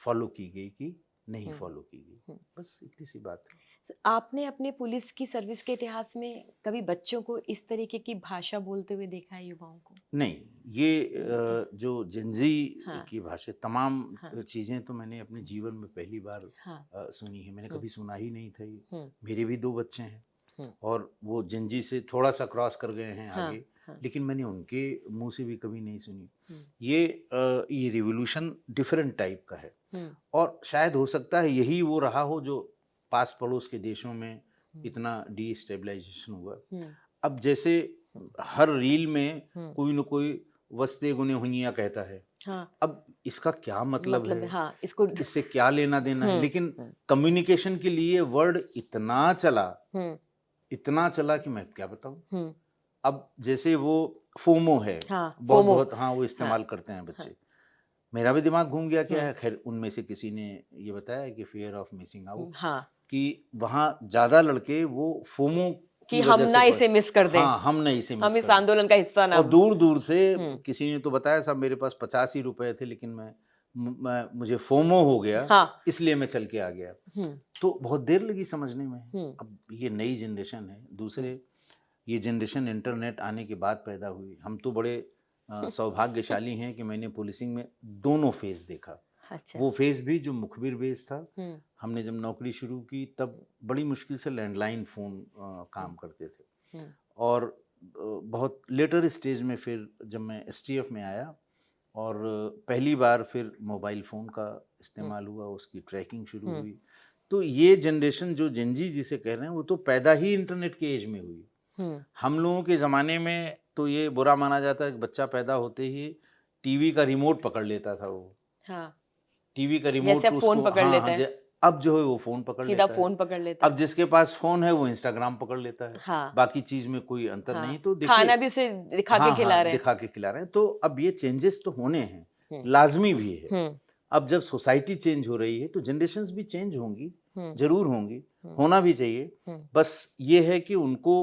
फॉलो की गई कि नहीं फॉलो की गई, बस इतनी सी बात है। आपने अपने पुलिस की सर्विस के इतिहास में कभी बच्चों को इस तरीके की भाषा बोलते हुए देखा है, युवाओं को? नहीं, ये जो जेनजी की भाषा, तमाम चीज़ें तो मैंने अपने जीवन में पहली बार सुनी है। मैंने कभी सुना ही नहीं था ये। मेरे भी 2 बच्चे हैं और वो जेनजी से थोड़ा सा क्रॉस कर गए हैं आगे, लेकिन मैंने उनके मुंह से भी कभी नहीं सुनी। ये रिवोल्यूशन डिफरेंट टाइप का है और शायद हो सकता है यही वो रहा हो जो पास पड़ोस के देशों में इतना डिस्टेबलाइजेशन हुआ। अब जैसे हर रील में कोई न कोई वस्ते गुने हुनिया कहता है। अब इसका क्या मतलब है? इससे क्या लेना देना है? लेकिन कम्युनिकेशन के लिए वर्ड इतना चला कि मैं क्या बताऊं। अब जैसे वो फोमो है, बहुत वो इस्तेमाल करते हैं बच्चे। मेरा भी दिमाग घूम गया क्या है। खैर, उनमें से किसी ने ये बताया कि फियर ऑफ मिसिंग आउट, कि वहाँ ज्यादा लड़के वो फोमो कि हम ना इसे मिस कर दें, हम ना इसे मिस हम इस आंदोलन का हिस्सा ना। और दूर दूर से किसी ने तो बताया साहब मेरे पास 85 रुपए थे, लेकिन मुझे फोमो हो गया, इसलिए मैं चल के आ गया। तो बहुत देर लगी समझने में। अब ये नई जनरेशन है। दूसरे, ये जनरेशन इंटरनेट आने के बाद पैदा हुई। हम तो बड़े सौभाग्यशाली हैं कि मैंने पुलिसिंग में दोनों फेज देखा। अच्छा। वो फेज भी जो मुखबिर बेस था। हमने जब नौकरी शुरू की तब बड़ी मुश्किल से लैंडलाइन फ़ोन काम करते थे, और बहुत लेटर स्टेज में फिर जब मैं एसटीएफ में आया और पहली बार फिर मोबाइल फ़ोन का इस्तेमाल हुआ, उसकी ट्रैकिंग शुरू हुई। तो ये जनरेशन जो जेनजी जिसे कह रहे हैं वो तो पैदा ही इंटरनेट के एज में हुई। हम लोगों के ज़माने में तो ये बुरा माना जाता है कि बच्चा पैदा होते ही टीवी का रिमोट पकड़ लेता था वो। टीवी का रिमोट जैसे फोन पकड़ लेता है। अब जो है वो फोन पकड़ लेता है। फोन पकड़ लेता है। अब जिसके पास फोन है वो इंस्टाग्राम पकड़ लेता है। बाकी चीज में कोई अंतर नहीं। तो देखिए, खाना भी उसे दिखा के खिला रहे हैं। तो अब ये चेंजेस तो होने हैं, लाजमी भी है। अब जब सोसाइटी चेंज हो रही है तो जनरेशंस भी चेंज होंगी, जरूर होंगी, होना भी चाहिए। बस ये है कि उनको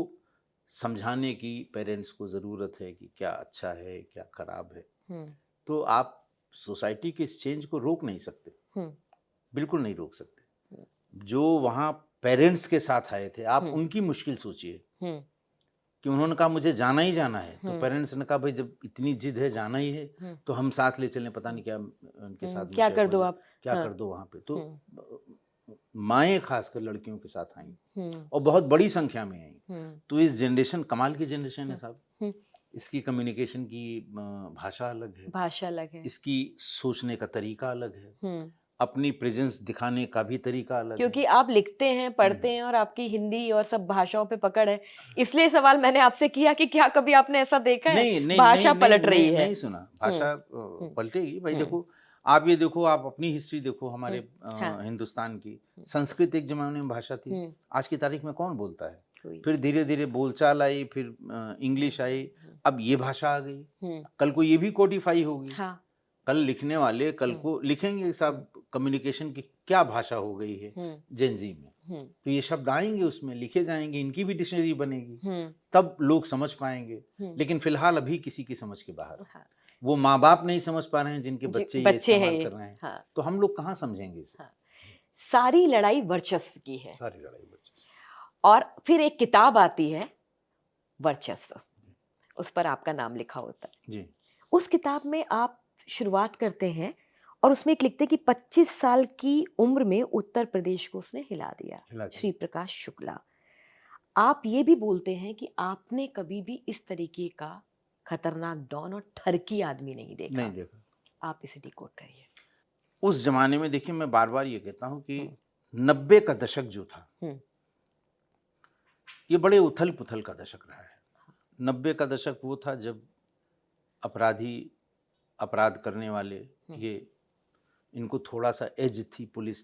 समझाने की पेरेंट्स को जरूरत है कि क्या अच्छा है क्या खराब है। तो आप सोसाइटी के इस चेंज को रोक नहीं सकते, बिल्कुल नहीं रोक सकते। जो वहाँ पेरेंट्स के साथ आए थे, आप उनकी मुश्किल सोचिए कि उन्होंने कहा मुझे जाना ही जाना है, तो पेरेंट्स ने कहा भाई जब इतनी जिद है जाना ही है तो हम साथ ले चलें, पता नहीं क्या उनके साथ क्या कर दो आप, क्या कर दो वहाँ पे। तो माएँ खासकर लड़कियों के साथ आई और बहुत बड़ी संख्या में आई। तो इस जनरेशन कमाल की जनरेशन है साहब। इसकी कम्युनिकेशन की भाषा अलग है, इसकी सोचने का तरीका अलग है, अपनी प्रेजेंस दिखाने का भी तरीका अलग क्योंकि आप लिखते हैं, पढ़ते हैं और आपकी हिंदी और सब भाषाओं पे पकड़ है। इसलिए सवाल मैंने आपसे किया कि क्या कभी आपने ऐसा देखा है? भाषा पलट रही है। नहीं सुना, भाषा पलटेगी भाई। देखो आप ये देखो, आप अपनी हिस्ट्री देखो हमारे हिंदुस्तान की। संस्कृत एक जमाने में भाषा थी, आज की तारीख में कौन बोलता है? फिर धीरे धीरे बोलचाल आई, फिर इंग्लिश आई, अब ये भाषा आ गई। कल को ये भी कोडिफाई होगी। कल लिखने वाले कल को लिखेंगे साहब कम्युनिकेशन की क्या भाषा हो गई है जेनजी में। तो ये शब्द आएंगे, उसमें लिखे जाएंगे, इनकी भी डिक्शनरी बनेगी, तब लोग समझ पाएंगे। लेकिन फिलहाल अभी किसी की समझ के बाहर। वो माँ बाप नहीं समझ पा रहे हैं जिनके बच्चे ये इस्तेमाल कर रहे हैं। तो हम लोग कहाँ समझेंगे इसे? सारी लड़ाई वर्चस्व की है। सारी लड़ाई वर्चस्व। और फिर एक किताब आती है वर्चस्व, उस पर आपका नाम लिखा होता है जी। उस किताब में आप शुरुआत करते हैं और उसमें एक लिखते हैं कि 25 साल की उम्र में उत्तर प्रदेश को उसने हिला दिया। श्री प्रकाश शुक्ला, आप ये भी बोलते हैं कि आपने कभी भी इस तरीके का खतरनाक डॉन और ठरकी आदमी नहीं देखा। आप इसे डिकोड करिए। उस जमाने में देखिए, मैं बार बार ये कहता हूँ कि 90 का दशक जो था ये बड़े उथल पुथल का दशक रहा है। 90 का दशक वो था जब अपराधी, अपराध करने वाले ये इनको थोड़ा सा एज थी पुलिस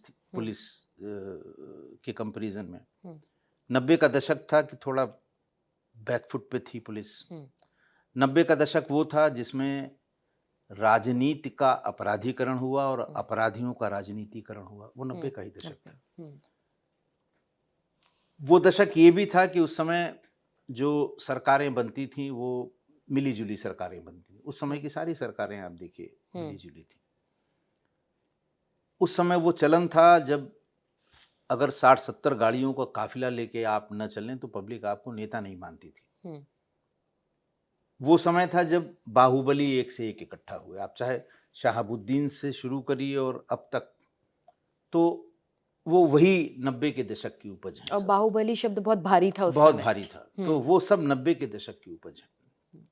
के कंपैरिजन में। 90 का दशक था कि थोड़ा बैकफुट पे थी पुलिस। 90 का दशक वो था जिसमें राजनीति का अपराधीकरण हुआ और अपराधियों का राजनीतिकरण हुआ। वो 90 का ही दशक था। वो दशक ये भी था कि उस समय जो सरकारें बनती थी वो मिली-जुली सरकारें बनती। उस समय की सारी सरकारें आप देखिए मिली-जुली थी। उस समय वो चलन था जब अगर 60-70 गाड़ियों का काफिला लेके आप न चलें तो पब्लिक आपको नेता नहीं मानती थी। वो समय था जब बाहुबली एक से एक इकट्ठा हुए। आप चाहे शहाबुद्दीन से शुरू करिए और अब तक, तो वो वही 90 के दशक की उपज है। और बाहुबली शब्द बहुत भारी था उस बहुत समय। भारी था। तो वो सब 90 के दशक की उपज है।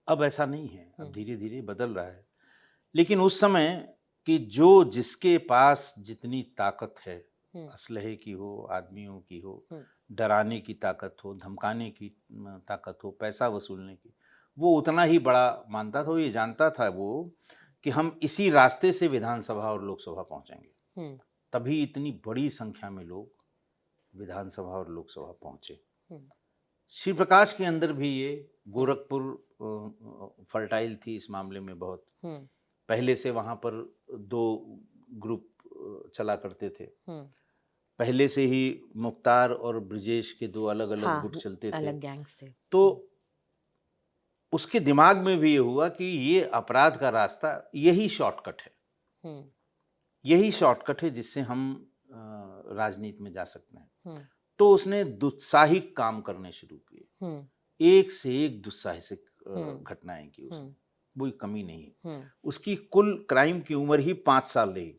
अब ऐसा नहीं है, अब धीरे धीरे बदल रहा है। लेकिन उस समय कि जो जिसके पास जितनी ताकत है, असलहे की हो, आदमियों की हो, डराने की ताकत हो, धमकाने की ताकत हो, पैसा वसूलने की, वो उतना ही बड़ा मानता था। ये जानता था वो कि हम इसी रास्ते से विधानसभा और लोकसभा पहुंचेंगे। तभी इतनी बड़ी संख्या में लोग विधानसभा और लोकसभा पहुंचे। श्री प्रकाश के अंदर भी ये गोरखपुर फर्टाइल थी इस मामले में बहुत। पहले से वहां पर 2 ग्रुप चला करते थे। पहले से ही मुख्तार और ब्रिजेश के 2 अलग अलग गुट चलते थे, अलग गैंग्स थे। तो उसके दिमाग में भी ये हुआ कि ये अपराध का रास्ता यही शॉर्टकट है। यही शॉर्टकट है जिससे हम राजनीति में जा सकते हैं। तो उसने दुस्साहिक काम करने शुरू किए। एक से एक दुस्साहसिक घटनाएं की उसने, कोई कमी नहीं। उसकी कुल क्राइम की उम्र ही 5 साल रही।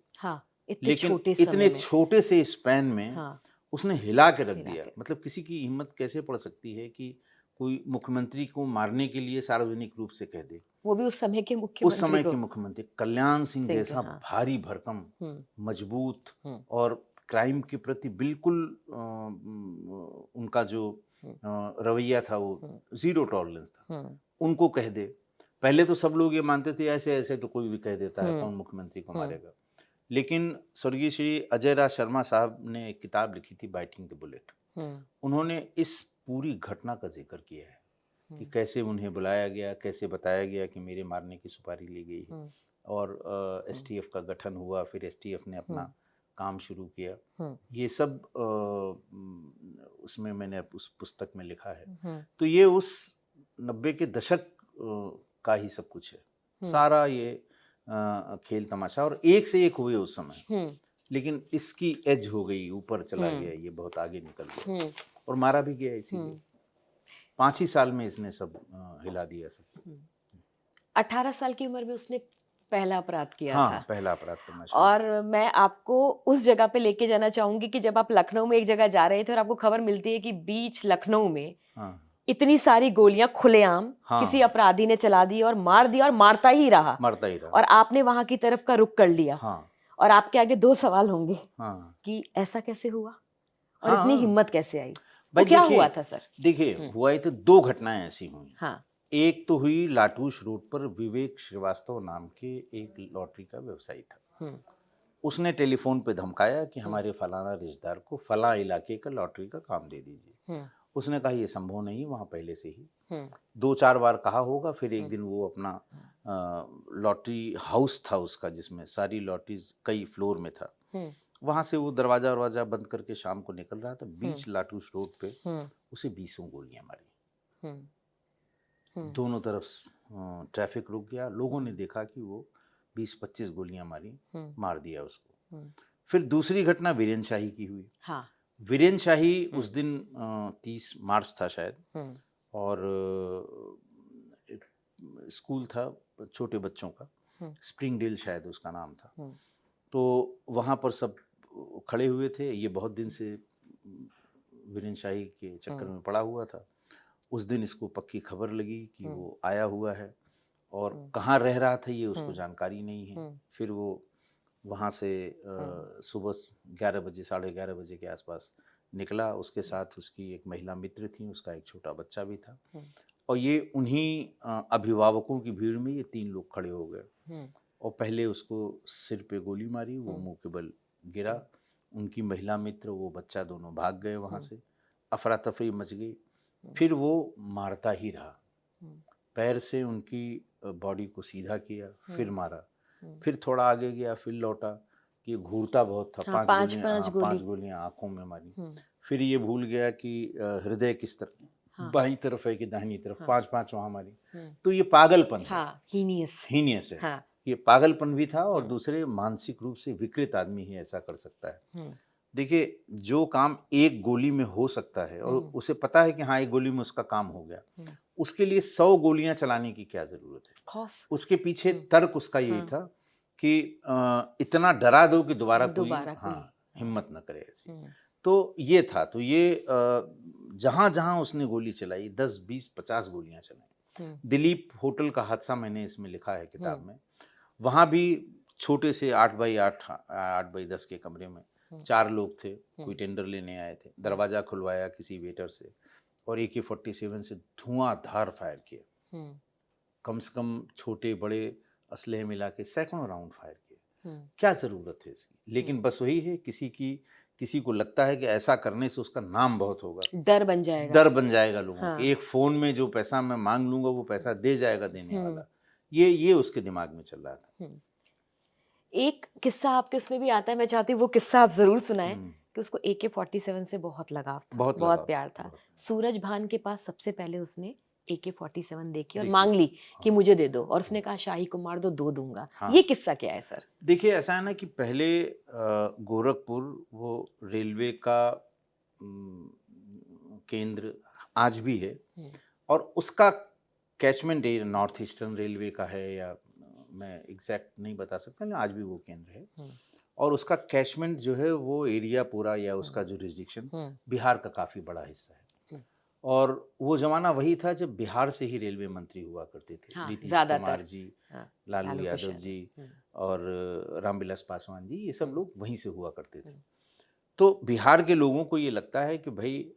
लेकिन इतने छोटे से स्पैन में उसने हिला के रख दिया। मतलब किसी की हिम्मत कैसे पड़ सकती है कि कोई मुख्यमंत्री को मारने के लिए सार्वजनिक रूप से कह दे, वो भी उस समय के मुख्यमंत्री कल्याण सिंह जैसा भारी भरकम, मजबूत और क्राइम के प्रति बिल्कुल उनका जो रवैया था वो जीरो टॉलरेंस था, उनको कह दे। पहले तो सब लोग ये मानते थे ऐसे ऐसे तो कोई भी कह देता है, कौन मुख्यमंत्री को मारेगा। लेकिन स्वर्गीय श्री अजय राज शर्मा साहब ने एक किताब लिखी थी बाइटिंग द बुलेट। उन्होंने इस पूरी घटना का जिक्र किया है कि कैसे उन्हें बुलाया गया, कैसे बताया गया कि मेरे मारने की सुपारी ली गई है, और एसटीएफ का गठन हुआ, फिर एसटीएफ ने अपना काम शुरू किया। ये सब उसमें मैंने उस पुस्तक में लिखा है। तो ये उस 90 के दशक का ही सब कुछ है, सारा ये खेल तमाशा, और एक से एक हुए उस समय। लेकिन इसकी एज हो गई, ऊपर चला गया, ये बहुत आगे निकल गया और मारा भी गया। इसीलिए 5 ही साल में इसने सब हिला दिया सब। 18 साल की उम्र में उसने पहला अपराध किया था। पहला अपराध करना। और मैं आपको उस जगह पे लेके जाना चाहूंगी कि जब आप लखनऊ में एक जगह जा रहे थे और आपको खबर मिलती है कि बीच लखनऊ में इतनी सारी गोलियां खुलेआम किसी अपराधी ने चला दी और मार दिया, और मारता ही रहा। और आपने वहां की तरफ का रुख कर लिया। और आपके आगे 2 सवाल होंगे कि ऐसा कैसे हुआ और इतनी हिम्मत कैसे आई। तो क्या हुआ था सर? देखिए, हुआ तो 2 घटनाएं ऐसी हुई। एक तो हुई लाटूश रोड पर विवेक श्रीवास्तव नाम के एक लॉटरी का व्यवसायी था। उसने टेलीफोन पे धमकाया कि हमारे फलाना रिश्तेदार को फला इलाके का लॉटरी का काम दे दीजिए। उसने कहा ये संभव नहीं, वहाँ पहले से ही 2-4 बार कहा होगा। फिर एक दिन वो अपना लॉटरी हाउस था उसका, जिसमें सारी लॉटरीज कई फ्लोर में था, वहाँ से वो दरवाजा बंद करके शाम को निकल रहा था। बीच लाटूश रोड पे उसे 20 गोलियां मारी। दोनों तरफ ट्रैफिक रुक गया। लोगों ने देखा कि वो 20-25 गोलियां मार दिया उसको। फिर दूसरी घटना वीरेन शाही की हुई। वीरेन शाही उस दिन 30 मार्च था शायद, और स्कूल था छोटे बच्चों का, स्प्रिंग डील शायद उसका नाम था। तो वहाँ पर सब खड़े हुए थे। ये बहुत दिन से वीरेन शाही के चक्कर में पड़ा हुआ था। उस दिन इसको पक्की खबर लगी कि वो आया हुआ है, और कहाँ रह रहा था ये उसको जानकारी नहीं है। फिर वो वहाँ से सुबह 11 बजे 11:30 बजे के आसपास निकला। उसके साथ उसकी एक महिला मित्र थी, उसका एक छोटा बच्चा भी था, और ये उन्हीं अभिभावकों की भीड़ में ये 3 लोग खड़े हो गए और पहले उसको सिर पे गोली मारी, वो मुंह के बल गिरा। उनकी महिला मित्र, वो बच्चा दोनों भाग गए वहाँ से। अफरा तफरी मच गई। फिर वो मारता ही रहा, पैर से उनकी बॉडी को सीधा किया, फिर मारा, फिर थोड़ा आगे गया, फिर लौटा कि घूरता बहुत था। हाँ, पांच गोलियां आंखों में मारी। फिर ये भूल गया कि हृदय किस तरफ, बाईं तरफ है कि दाहिनी तरफ, पांच पांच वहां मारी। तो ये पागलपन है, हीनियस है। ये पागलपन भी था, और दूसरे मानसिक रूप से विकृत आदमी ही ऐसा कर सकता है। देखिए, जो काम एक गोली में हो सकता है और उसे पता है कि हाँ एक गोली में उसका काम हो गया, उसके लिए 100 गोलियां चलाने की क्या जरूरत है? खौफ। उसके पीछे तर्क उसका यही था कि इतना डरा दो कि दोबारा कोई हिम्मत न करे ऐसी। तो ये था, तो ये जहां जहां उसने गोली चलाई, 10, 20, 50 गोलियां चलाई। दिलीप होटल का हादसा मैंने इसमें लिखा है किताब में। वहां भी छोटे से 8x8, 8x10 के कमरे में 4 लोग थे, कोई टेंडर लेने आए थे। दरवाजा खुलवाया किसी वेटर से और AK-47 से धुआंधार फायर किया। कम से कम छोटे बड़े असलहे मिला के सैकड़ों राउंड फायर किए। क्या जरूरत है इसकी? लेकिन बस वही है, किसी को लगता है कि ऐसा करने से उसका नाम बहुत होगा, डर बन जाएगा लोगों के। एक फोन में जो पैसा मैं मांग लूंगा वो पैसा दे जाएगा देने वाला, ये उसके दिमाग में चल रहा था। एक किस्सा आपके उसमें भी आता है, मैं चाहती हूँ वो किस्सा आप जरूर सुनाएं कि उसको AK-47 से बहुत लगाव था, बहुत प्यार था। सूरज भान के पास सबसे पहले उसने AK-47 देखी और मांग ली कि मुझे दे दो, और उसने कहा शाही को मार दो, 2 दूंगा। ये किस्सा क्या है सर? देखिए, ऐसा है ना कि पहले गोरखपुर वो रेलवे का केंद्र आज भी है, और उसका catchment area north eastern railway का है, या मैं एग्जैक्ट नहीं बता सकता, लेकिन आज भी वो केंद्र है। और उसका कैचमेंट जो है वो एरिया पूरा, या उसका जुरिस्डिक्शन बिहार का काफी बड़ा हिस्सा है। और वो जमाना वही था जब बिहार से ही रेलवे मंत्री हुआ करते थे। नीतीश कुमार जी, लालू यादव जी और रामविलास पासवान जी, ये सब लोग वहीं से हुआ करते थे। तो बिहार के लोगों को ये लगता है कि भाई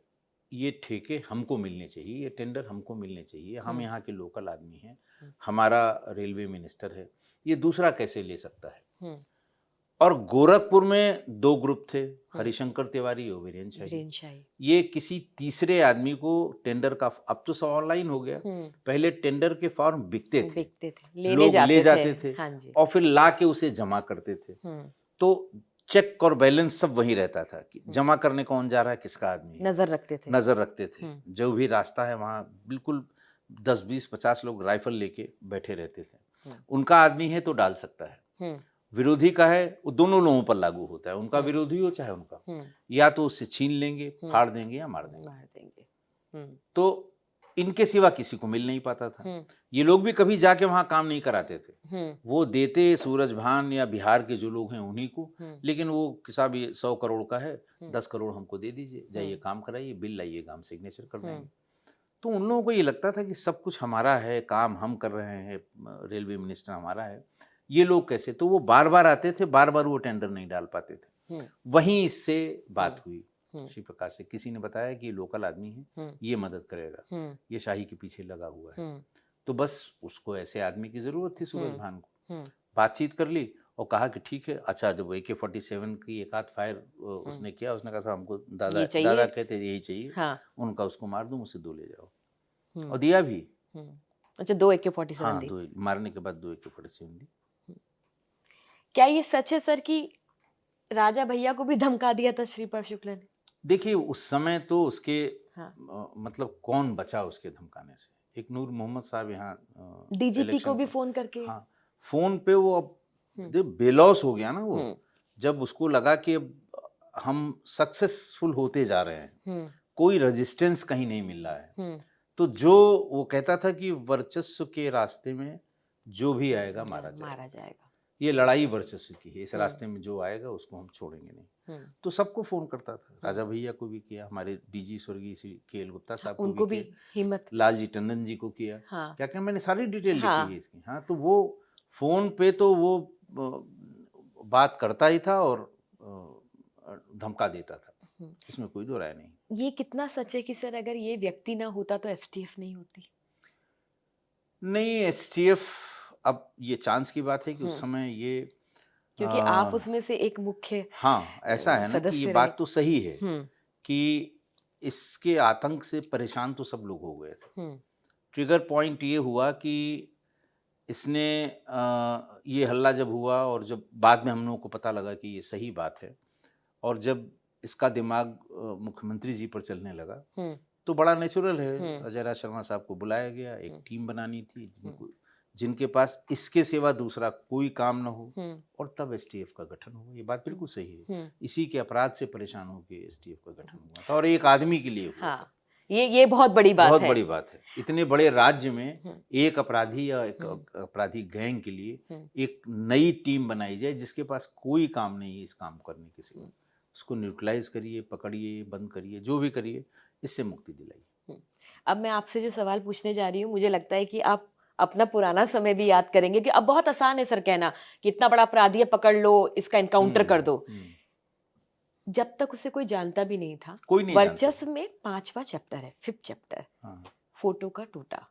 ये ठेके हमको मिलने चाहिए, ये टेंडर हमको मिलने चाहिए, हम यहाँ के लोकल आदमी हैं, हमारा रेलवे मिनिस्टर है, ये दूसरा कैसे ले सकता है? और गोरखपुर में 2 ग्रुप थे, हरिशंकर तिवारी और वीरेन शाही। ये किसी तीसरे आदमी को टेंडर का, अब तो सब ऑनलाइन हो गया, पहले टेंडर के फॉर्म बिकते थे, लोग ले जाते थे और फिर ला के उसे जमा करते थे। तो चेक और बैलेंस सब वही रहता था कि जमा करने कौन जा रहा है, किसका आदमी है, नजर रखते थे। जो भी रास्ता है वहां बिल्कुल 10, 20, 50 लोग राइफल लेके बैठे रहते थे। उनका आदमी है तो डाल सकता है, विरोधी का है वो दोनों लोगों पर लागू होता है, उनका विरोधी हो चाहे उनका, या तो उससे छीन लेंगे, फाड़ देंगे या मार देंगे। तो इनके सिवा किसी को मिल नहीं पाता था। ये लोग भी कभी जाके वहां काम नहीं कराते थे, वो देते सूरज भान या बिहार के जो लोग हैं उन्हीं को। लेकिन वो किसा भी 100 करोड़ का है, 10 करोड़ हमको दे दीजिए, जाइए काम कराइए, बिल लाइएगा, हम सिग्नेचर कर देंगे। तो उन लोगों को ये लगता था कि सब कुछ हमारा है, काम हम कर रहे हैं, रेलवे मिनिस्टर हमारा है, ये लोग कैसे? तो वो बार बार आते थे, बार बार वो टेंडर नहीं डाल पाते थे। वहीं इससे बात हुई श्री प्रकाश से, किसी ने बताया कि ये लोकल आदमी है, ये मदद करेगा, ये शाही के पीछे लगा हुआ है। तो बस उसको ऐसे आदमी की जरूरत थी सूरज भान को। बातचीत कर ली और कहा कि ठीक है। अच्छा, जब AK-47 की एक आध फायर उसने किया, उसने कहा हमको दादा कहते यही चाहिए, उनका उसको मार दूं, मुझसे 2 ले जाओ, और दिया भी। अच्छा, 2 AK-47 हाँ, 2 मारने के बाद 2 AK-47 दी। क्या ये सच है सर कि राजा भैया को भी धमका दिया था श्रीपाद शुक्ला ने? देखिए, उस समय तो उसके मतलब कौन बचा उसके धमकाने से? एक नूर मोहम्मद साहब यहाँ DGP को भी फोन करके, हाँ, फोन पे वो अब बेलौस हो गया ना वो, जब उसको लगा कि अब हम सक्सेसफुल होते जा रहे हैं, कोई रेजिस्टेंस कहीं नहीं मिल रहा है, तो जो वो कहता था कि वर्चस्व के रास्ते में जो भी आएगा मारा जाएगा। ये लड़ाई वर्चस्व की है, इस रास्ते में जो आएगा उसको हम छोड़ेंगे नहीं। तो सबको फोन करता था, राजा भैया को भी किया, हमारे DG स्वर्गीय श्री KL गुप्ता साहब को भी हिम्मत, लालजी टंडन जी को किया। क्या क्या मैंने सारी डिटेल लिखी है इसकी। हाँ, तो वो फोन पे तो वो बात करता ही था और धमका देता था, इसमें कोई दो राय नहीं। ये कितना सच है कि सर अगर ये व्यक्ति ना होता तो STF नहीं होती? नहीं, STF अब ये चांस की बात है कि उस समय ये क्योंकि आप उसमें से एक मुख्य हाँ, ऐसा है ना कि ये सदस्य बात रहे। तो सही है हम्म। कि इसके आतंक से परेशान तो सब लोग हो गए थे। हम्म। ट्रिगर पॉइंट ये हुआ कि इसने ये हल्ला जब हुआ और जब बाद में हम लोगों को पता लगा कि ये सही बात है, और जब इसका दिमाग मुख्यमंत्री जी पर चलने लगा, हम्म। तो बड़ा नेचुरल है, अजय राज शर्मा साहब को बुलाया गया, एक टीम बनानी थी जिनके पास इसके सिवा दूसरा कोई काम न हो, और तब एसटीएफ का गठन हुआ। ये बात बिल्कुल सही है। इसी के अपराध से परेशान होकर एसटीएफ का गठन हुआ था, और एक आदमी के लिए हुआ था। ये बहुत बड़ी बात बहुत है। बड़ी बात है। इतने बड़े राज्य में एक अपराधी या एक अपराधी गैंग के लिए एक नई टीम बनाई जाए जिसके पास कोई काम नहीं है इस काम करने के सिवा। उसको न्यूट्रलाइज करिए, पकड़िए, बंद करिए, जो भी करिए, इससे मुक्ति दिलाइए। अब मैं आपसे जो सवाल पूछने जा रही हूँ, मुझे लगता है कि आप अपना पुराना समय भी याद करेंगे कि अब बहुत आसान है सर कहना कि इतना बड़ा अपराधी है, पकड़ लो, इसका एनकाउंटर कर दो। जब तक उसे कोई जानता भी नहीं था, कोई नहीं वर्चस्व में 5वां चैप्टर है, 5th चैप्टर, फोटो का टूटा।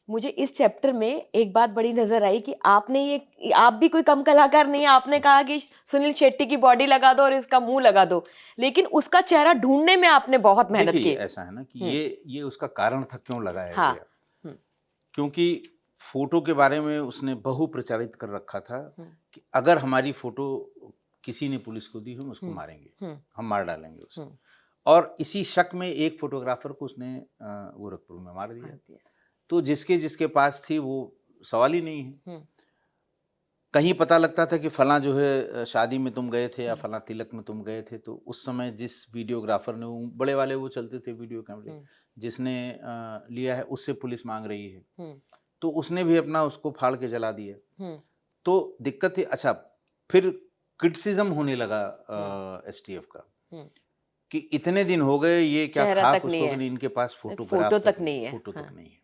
मुझे इस चैप्टर में एक बात बड़ी नजर आई कि आप भी कोई कम कलाकार नहीं है। आपने कहा कि सुनील शेट्टी की बॉडी लगा दो और इसका मुंह लगा दो, लेकिन उसका चेहरा ढूंढने में आपने बहुत मेहनत की। ऐसा है ना कि ये उसका कारण था क्यों लगाया गया, क्योंकि फोटो के बारे में उसने बहु प्रचारित कर रखा था कि अगर हमारी फोटो किसी ने पुलिस को दी, हम उसको मारेंगे, हम मार डालेंगे उसको। और इसी शक में एक फोटोग्राफर को उसने गोरखपुर में मार दिया। तो जिसके पास थी वो सवाल ही नहीं है। कहीं पता लगता था कि फलां जो है शादी में तुम गए थे या फलां तिलक में तुम गए थे, तो उस समय जिस वीडियोग्राफर ने, वो बड़े वाले वो चलते थे वीडियो कैमरे, जिसने लिया है उससे पुलिस मांग रही है, तो उसने भी अपना उसको फाड़ के जला दिया। तो दिक्कत है। अच्छा, फिर क्रिटिसिज्म होने लगा एसटीएफ का कि इतने दिन हो गए, ये क्या खाक उसको कि इनके पास फोटो तक नहीं है।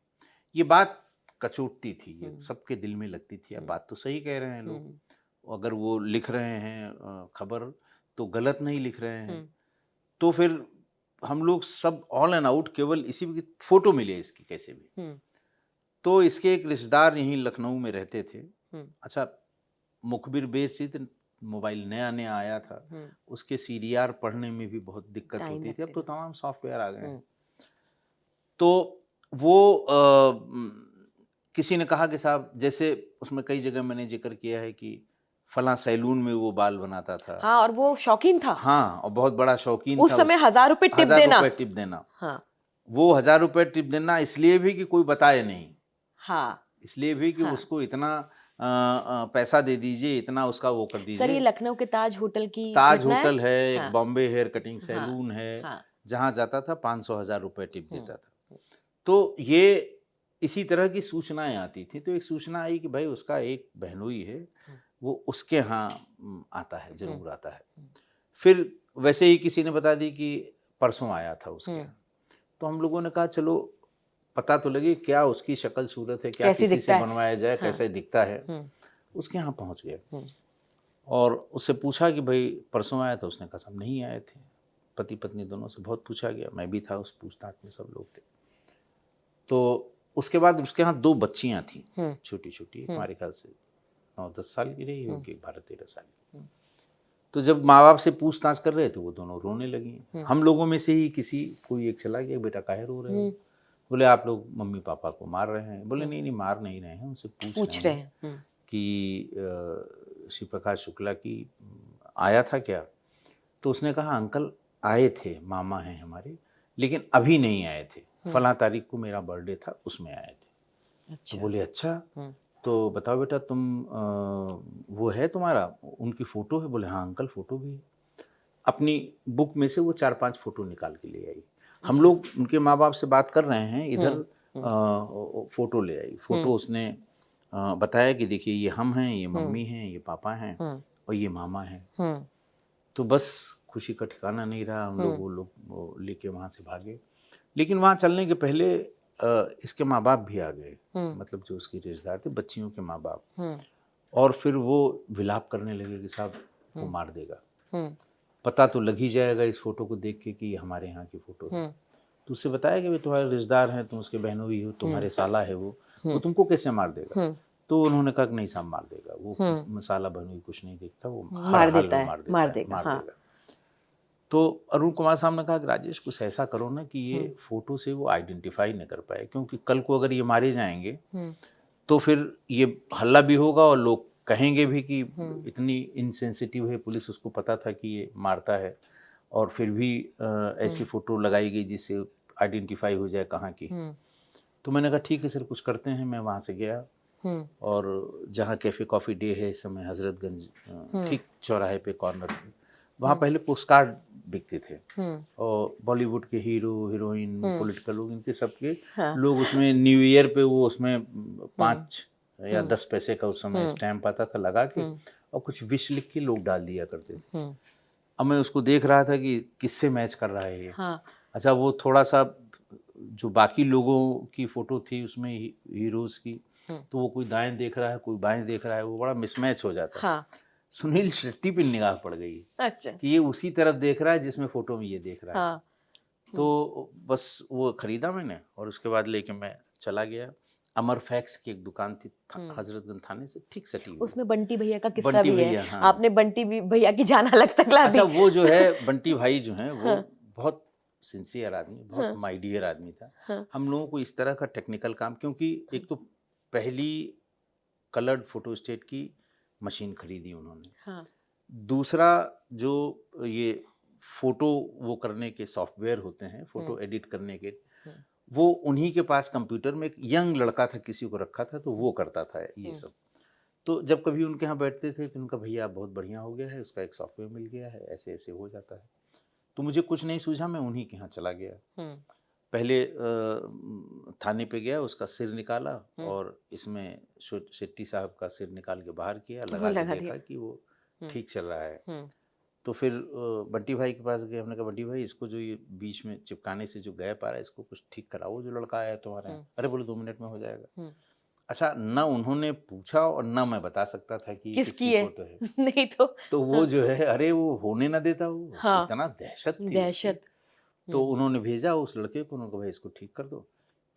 ये बात कचोटती थी, ये सबके दिल में लगती थी। अब बात तो सही कह रहे हैं लोग, अगर वो लिख रहे हैं खबर तो गलत नहीं लिख रहे हैं। तो फिर हम लोग सब ऑल एंड आउट केवल इसी की फोटो मिले इसकी कैसे भी। तो इसके एक रिश्तेदार यहीं लखनऊ में रहते थे। अच्छा, मुखबिर बेसित मोबाइल नया नया आया था, उसके सीडीआर पढ़ने में भी बहुत दिक्कत होती थी। अब तो तमाम सॉफ्टवेयर आ गए हैं। तो वो किसी ने कहा कि साहब, जैसे उसमें कई जगह मैंने जिक्र किया है कि फला सैलून में वो बाल बनाता था। हाँ, और वो शौकीन था। हाँ, और बहुत बड़ा शौकीन उस था। समय 1000 रुपए टिप देना। हाँ। वो 1000 रुपए टिप देना इसलिए भी कि कोई बताए नहीं। हाँ। इसलिए भी कि उसको इतना पैसा दे दीजिए, इतना उसका वो कर दीजिए। सर, ये लखनऊ के ताज होटल की ताज होटल है, एक बॉम्बे हेयर कटिंग सैलून है, जहाँ जाता था 500-1000 रुपए टिप देता था। तो ये इसी तरह की सूचनाएं आती थी। तो एक सूचना आई कि भाई उसका एक बहनोई है, वो उसके यहाँ आता है, जरूर आता है। फिर वैसे ही किसी ने बता दी कि परसों आया था उसके यहाँ। तो हम लोगों ने कहा चलो पता तो लगे क्या उसकी शक्ल सूरत है, क्या किसी से बनवाया जाए, कैसे दिखता है। उसके यहाँ पहुँच गए और उससे पूछा कि भाई परसों आया था। उसने कहा साहब नहीं आए थे। पति पत्नी दोनों से बहुत पूछा गया, मैं भी था उस पूछताछ में, सब लोग थे। तो उसके बाद उसके यहाँ 2 बच्चियां थी, छोटी छोटी, हमारे ख्याल से 9-10 साल की रही होगी, 12-13 साल की। तो जब माँ बाप से पूछताछ कर रहे थे, वो दोनों रोने लगी। हम लोगों में से ही कोई एक चला गया, बेटा काहे रो रहे हो? बोले आप लोग मम्मी पापा को मार रहे हैं। बोले नहीं मार नहीं रहे हैं, उनसे पूछ रहे हैं कि श्री प्रकाश शुक्ला की आया था क्या? तो उसने कहा अंकल आए थे, मामा हैं हमारे, लेकिन अभी नहीं आए थे, फला तारीख को मेरा बर्थडे था, उसमें आए थे। अच्छा। तो बोले अच्छा, तो बताओ बेटा तुम वो है तुम्हारा, उनकी फ़ोटो है? बोले हाँ अंकल फ़ोटो भी है। अपनी बुक में से वो 4-5 फ़ोटो निकाल के ले आई। हम लोग उनके माँ बाप से बात कर रहे हैं, इधर फ़ोटो ले आई। फ़ोटो उसने बताया कि देखिए ये हम हैं, ये मम्मी हैं, ये पापा हैं और ये मामा हैं। तो बस खुशी का ठिकाना नहीं रहा। हम लोग वो लेके वहाँ से भागे। लेकिन वहाँ चलने के पहले इसके माँ बाप भी आ गए, मतलब जो उसके रिश्तेदार थे, बच्चियों के माँ बाप। और फिर वो विलाप करने लगे कि साहब वो मार देगा, पता तो लग ही जाएगा इस फोटो को देख के कि हमारे यहाँ की फोटो है। तो उससे बताया कि भाई तुम्हारे रिश्तेदार हैं, तुम उसके बहनोई हो, तुम्हारे साला है वो तुमको कैसे मार देगा? तो उन्होंने कहा कि नहीं साहब मार देगा, वो मसाला भर कुछ नहीं देखता, वो हर हाल में मार देगा। तो अरुण कुमार साहब ने कहा कि राजेश कुछ ऐसा करो ना कि ये फोटो से वो आइडेंटिफाई नहीं कर पाए, क्योंकि कल को अगर ये मारे जाएंगे तो फिर ये हल्ला भी होगा और लोग कहेंगे भी कि इतनी इनसेंसिटिव है पुलिस, उसको पता था कि ये मारता है और फिर भी ऐसी फोटो लगाई गई जिससे आइडेंटिफाई हो जाए कहाँ की। तो मैंने कहा ठीक है सर, कुछ करते हैं। मैं वहाँ से गया और जहाँ कैफ़े कॉफ़ी डे है इस समय हजरतगंज ठीक चौराहे पे कॉर्नर पे, वहाँ पहले पोस्टकार्ड बिकते थे और बॉलीवुड के हीरो हीरोइन पॉलिटिकल लोग, इनके सबके लोग उसमें न्यू ईयर पे वो उसमें 5 या 10 पैसे का उस समय स्टैम्प आता था लगा के और कुछ विश लिख के लोग डाल दिया करते थे। अब मैं उसको देख रहा था कि किससे मैच कर रहा है ये। अच्छा, वो थोड़ा सा जो बाकी लोगों की फ़ोटो थी उसमें हीरोज़ की, तो वो कोई दाएं देख रहा है कोई बाएं देख रहा है, वो बड़ा मिसमैच हो जाता है। सुनील शेट्टी पे निगाह पड़ गई कि ये उसी तरफ देख रहा है जिसमें फ़ोटो में ये देख रहा है। तो बस वो ख़रीदा मैंने और उसके बाद लेके मैं चला गया। अमर फैक्स की एक दुकान थी हजरतगंज थाने से ठीक सटी हुई। उसमें बंटी भैया का किस्सा भी है। हाँ। आपने बंटी भैया की जान अलग तक ला दी। अच्छा, वो जो है बंटी भाई जो हैं वो बहुत सिंसियर आदमी, बहुत माय डियर आदमी था। हम लोगों को इस तरह का टेक्निकल काम, क्योंकि एक तो पहली कलर्ड फोटो स्टेट की मशीन खरीदी उन्होंने, दूसरा जो ये फोटो वो करने के सॉफ्टवेयर होते हैं फोटो एडिट करने के, वो उन्हीं के पास कंप्यूटर में एक यंग लड़का था किसी को रखा था, तो वो करता था ये सब। तो जब कभी उनके यहाँ बैठते थे तो उनका भैया बहुत बढ़िया हो गया है, उसका एक सॉफ्टवेयर मिल गया है, ऐसे ऐसे हो जाता है। तो मुझे कुछ नहीं सूझा, मैं उन्हीं के यहाँ चला गया। पहले थाने पे गया, उसका सिर निकाला और इसमें शेट्टी साहब का सिर निकाल के बाहर किया, लगा के देखा कि वो ठीक चल रहा है। तो फिर बंटी भाई के पास गए, हमने कहा बंटी भाई इसको जो ये बीच में चिपकाने से जो गैप आ रहा है इसको कुछ ठीक कराओ, जो लड़का आया तुम्हारे यहाँ। अरे बोले 2 मिनट में हो जाएगा। अच्छा, ना उन्होंने पूछा और ना मैं बता सकता था कि किसकी फोटो है। नहीं तो वो जो है, अरे वो होने ना देता, वो इतना दहशत थी, दहशत। तो उन्होंने भेजा उस लड़के को, उन्होंने कहा भाई इसको ठीक कर दो।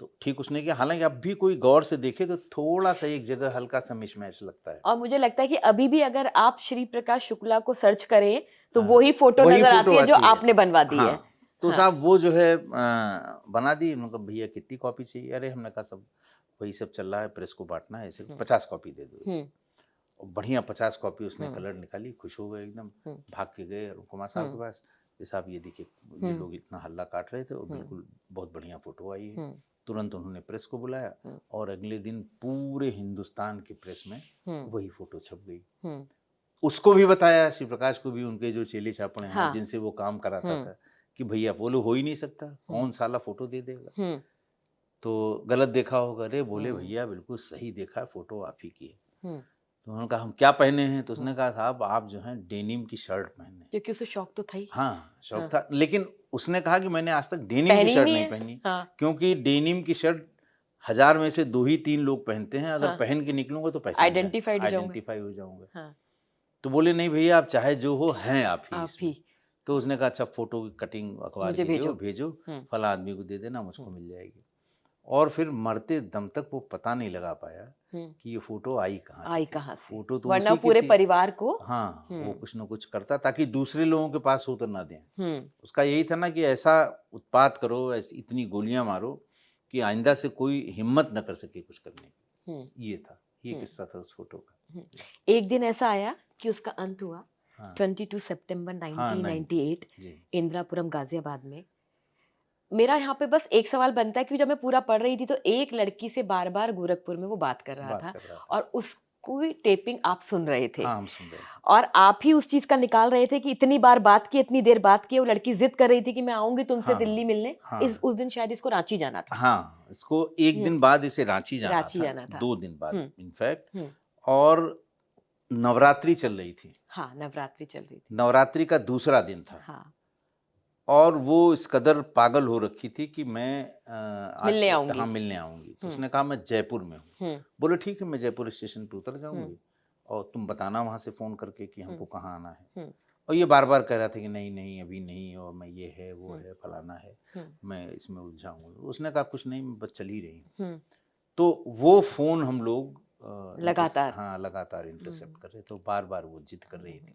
तो ठीक उसने किया। हालांकि अब भी कोई गौर से देखे तो थोड़ा सा एक जगह हल्का सा मिसमैच लगता है। और मुझे लगता है कि अभी भी अगर आप श्री प्रकाश शुक्ला को सर्च करें तो वही फोटो नजर आती है जो आपने बनवा दी है। तो साहब वो जो है बना दी। उन्होंने कहा भैया कितनी कॉपी चाहिए? अरे हमने कहा सब वही सब चल रहा है, प्रेस को बांटना है, ऐसे 50 कॉपी दे दो। और बढ़िया 50 कॉपी उसने कलर निकाली, खुश हो गए एकदम, भाग के गए अरुण कुमार साहब के पास कि साहब ये देखिए ये लोग इतना हल्ला काट रहे थे और बिल्कुल बहुत बढ़िया फोटो आई है। तुरंत उन्होंने प्रेस को बुलाया और अगले दिन पूरे हिंदुस्तान की प्रेस में वही फोटो छप गई। उसको भी बताया, श्री प्रकाश को भी, उनके जो चेले चापड़े हैं जिनसे वो काम कराता था कि भैया बोलो हो ही नहीं सकता, कौन साला फोटो दे देगा, तो गलत देखा होगा। अरे बोले भैया बिल्कुल सही देखा, फोटो आप ही की है। तो उन्होंने कहा हम क्या पहने हैं? तो उसने कहा साहब आप जो हैं डेनिम की शर्ट पहने। क्योंकि उसे शौक तो था ही। हाँ शौक था, लेकिन उसने कहा कि मैंने आज तक डेनिम की शर्ट नहीं पहनी, क्योंकि डेनिम की शर्ट 1000 में से 2 ही 3 लोग पहनते हैं, अगर पहन के निकलूंगा तो पहचान आइडेंटिफाई हो जाऊंगा। तो बोले नहीं भैया आप चाहे जो हो हैं आप ही। तो उसने कहा अच्छा फोटो की कटिंग अखबार की भेजो, फला आदमी को दे देना, मुझको मिल जाएगी। और फिर मरते दम तक वो पता नहीं लगा पाया कि ये फोटो आई कहाँ से। फोटो तो वरना पूरे परिवार को वो कुछ न कुछ करता ताकि दूसरे लोगों के पास हो तो ना दें। उसका यही था ना कि ऐसा उत्पात करो, ऐसी इतनी गोलियां मारो कि आइंदा से कोई हिम्मत न कर सके कुछ करने की। ये था, ये किस्सा था उस फोटो का। एक दिन ऐसा आया कि उसका अंत हुआ। 22 सितंबर 1998 इंदिरापुरम गाजियाबाद में। मेरा यहाँ पे बस एक सवाल बनता है कि जब मैं पूरा पढ़ रही थी तो एक लड़की से बार बार गोरखपुर में वो बात कर रहा था और उसकी टेपिंग आप सुन रहे थे। हम सुन रहे थे। और आप ही उस चीज का निकाल रहे थे कि इतनी बार बात की, इतनी देर बात की, वो लड़की जिद कर रही थी कि मैं आऊंगी तुमसे दिल्ली मिलने। उस दिन शायद इसको रांची जाना था। हाँ, इसको एक दिन बाद इसे रांची जाना था। 2 दिन बाद इनफैक्ट। और नवरात्रि चल रही थी। हाँ, नवरात्रि चल रही थी। नवरात्रि का दूसरा दिन था। हाँ। और वो इस कदर पागल हो रखी थी कि मैं मिलने आऊंगी। हाँ मिलने आऊंगी। तो उसने कहा मैं जयपुर में हूँ। बोले ठीक है मैं जयपुर स्टेशन पे उतर जाऊंगी और तुम बताना वहां से फोन करके कि हमको कहाँ आना है। और ये बार बार कह रहा था कि नहीं नहीं अभी नहीं, और मैं ये है वो है फलाना है, मैं इसमें उलझाऊंगा। उसने कहा कुछ नहीं, मैं बस चल ही रही हूँ। तो वो फोन हम लोग लगातार। हाँ लगातार इंटरसेप्ट कर रहे, तो बार बार वो जिद कर रही थी।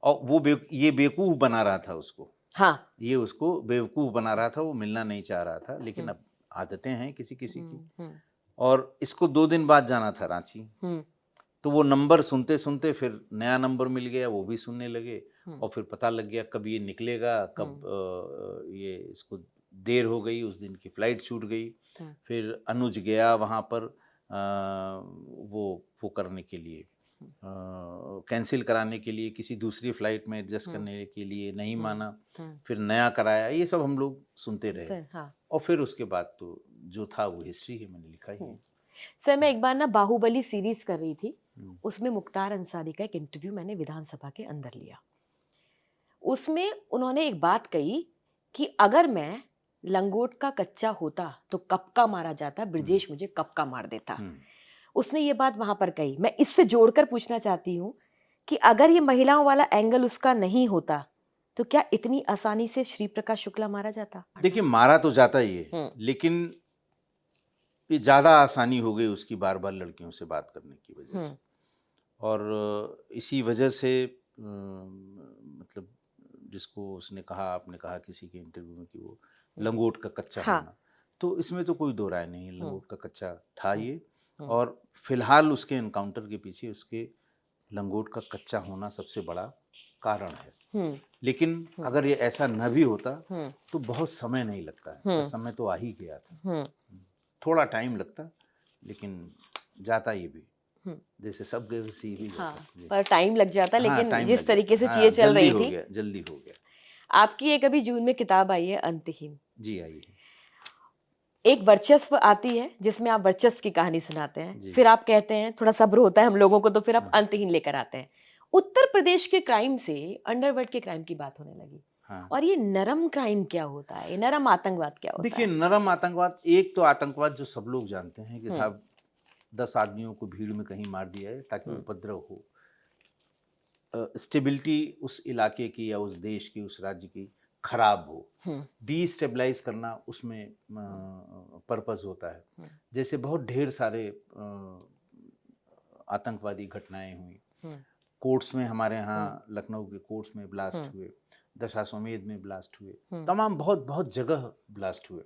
और वो ये बेवकूफ़ बना रहा था उसको, हाँ। ये उसको बेवकूफ़ बना रहा था, वो मिलना नहीं चाह रहा था, लेकिन अब आदतें हैं किसी किसी की। और इसको 2 दिन बाद जाना था रांची, तो वो नंबर सुनते सुनते फिर नया नंबर मिल गया, वो भी सुनने लगे। और फिर पता लग गया कब ये निकलेगा, कब ये इसको देर हो गई, उस दिन की फ्लाइट छूट गई। फिर अनुज गया वहाँ पर वो करने के लिए, कैंसिल कराने के लिए, किसी दूसरी फ्लाइट में एडजस्ट करने के लिए, नहीं माना। फिर नया कराया, ये सब हम लोग सुनते रहे। हाँ। और फिर उसके बाद तो जो था वो हिस्ट्री है, मैंने लिखा ही है। सर मैं एक बार ना बाहुबली सीरीज कर रही थी, उसमें मुख्तार अंसारी का एक इंटरव्यू मैंने विधानसभा के अंदर लिया। उसमें उन्होंने एक बात कही कि अगर मैं लंगोट का कच्चा होता तो कब का मारा जाता, ब्रजेश मुझे कब का मार देता। उसने ये बात वहां पर कही। मैं इससे जोड़कर पूछना चाहती हूँ कि अगर ये महिलाओं वाला एंगल उसका नहीं होता तो क्या इतनी आसानी से श्री प्रकाश शुक्ला मारा जाता? देखिए मारा तो जाता ही है, लेकिन ये ज़्यादा आसानी हो गई उसकी बार बार लड़कियों से बात करने की वजह से। और इसी वजह से मतलब जिसको उसने कहा, आपने कहा किसी के इंटरव्यू में कि वो लंगोट का कच्चा होना, तो इसमें तो कोई दो राय नहीं है, लंगोट का कच्चा था ये। और फिलहाल उसके एनकाउंटर के पीछे उसके लंगोट का कच्चा होना सबसे बड़ा कारण है। लेकिन अगर ये ऐसा न भी होता तो बहुत समय नहीं लगता है, इसका समय तो आ ही गया था। थोड़ा टाइम लगता, लेकिन जाता ये भी, जैसे सब गए वैसे ही भी जाता। पर टाइम लग जाता, लेकिन टाइम जिस लग तरीके से जाता। चीजें चल रही थी, जल्दी हो गया। आपकी एक अभी जून में किताब आई है अंतहीन। जी आई है। एक वर्चस्व आती है जिसमें आप वर्चस्व की कहानी सुनाते हैं, जी। फिर आप कहते हैं थोड़ा सब्र होता है हम लोगों को, तो फिर आप अंतहीन लेकर आते हैं। उत्तर प्रदेश के क्राइम से अंडरवर्ल्ड के क्राइम की बात होने लगी। और ये नरम क्राइम क्या होता है, ये नरम आतंकवाद क्या होता है? देखिए नरम आतंकवाद, एक तो आतंकवाद जो सब लोग जानते हैं कि साहब 10 आदमियों को भीड़ में कहीं मार दिया है ताकि उपद्रव हो, स्टेबिलिटी उस इलाके की या उस देश की, उस राज्य की खराब हो, डीस्टेबलाइज करना उसमें पर्पस होता है। जैसे बहुत ढेर सारे आतंकवादी घटनाएं हुई, कोर्ट्स में, हमारे यहाँ लखनऊ के कोर्ट्स में ब्लास्ट हुए, दशाश्वमेध में ब्लास्ट हुए, तमाम बहुत बहुत जगह ब्लास्ट हुए।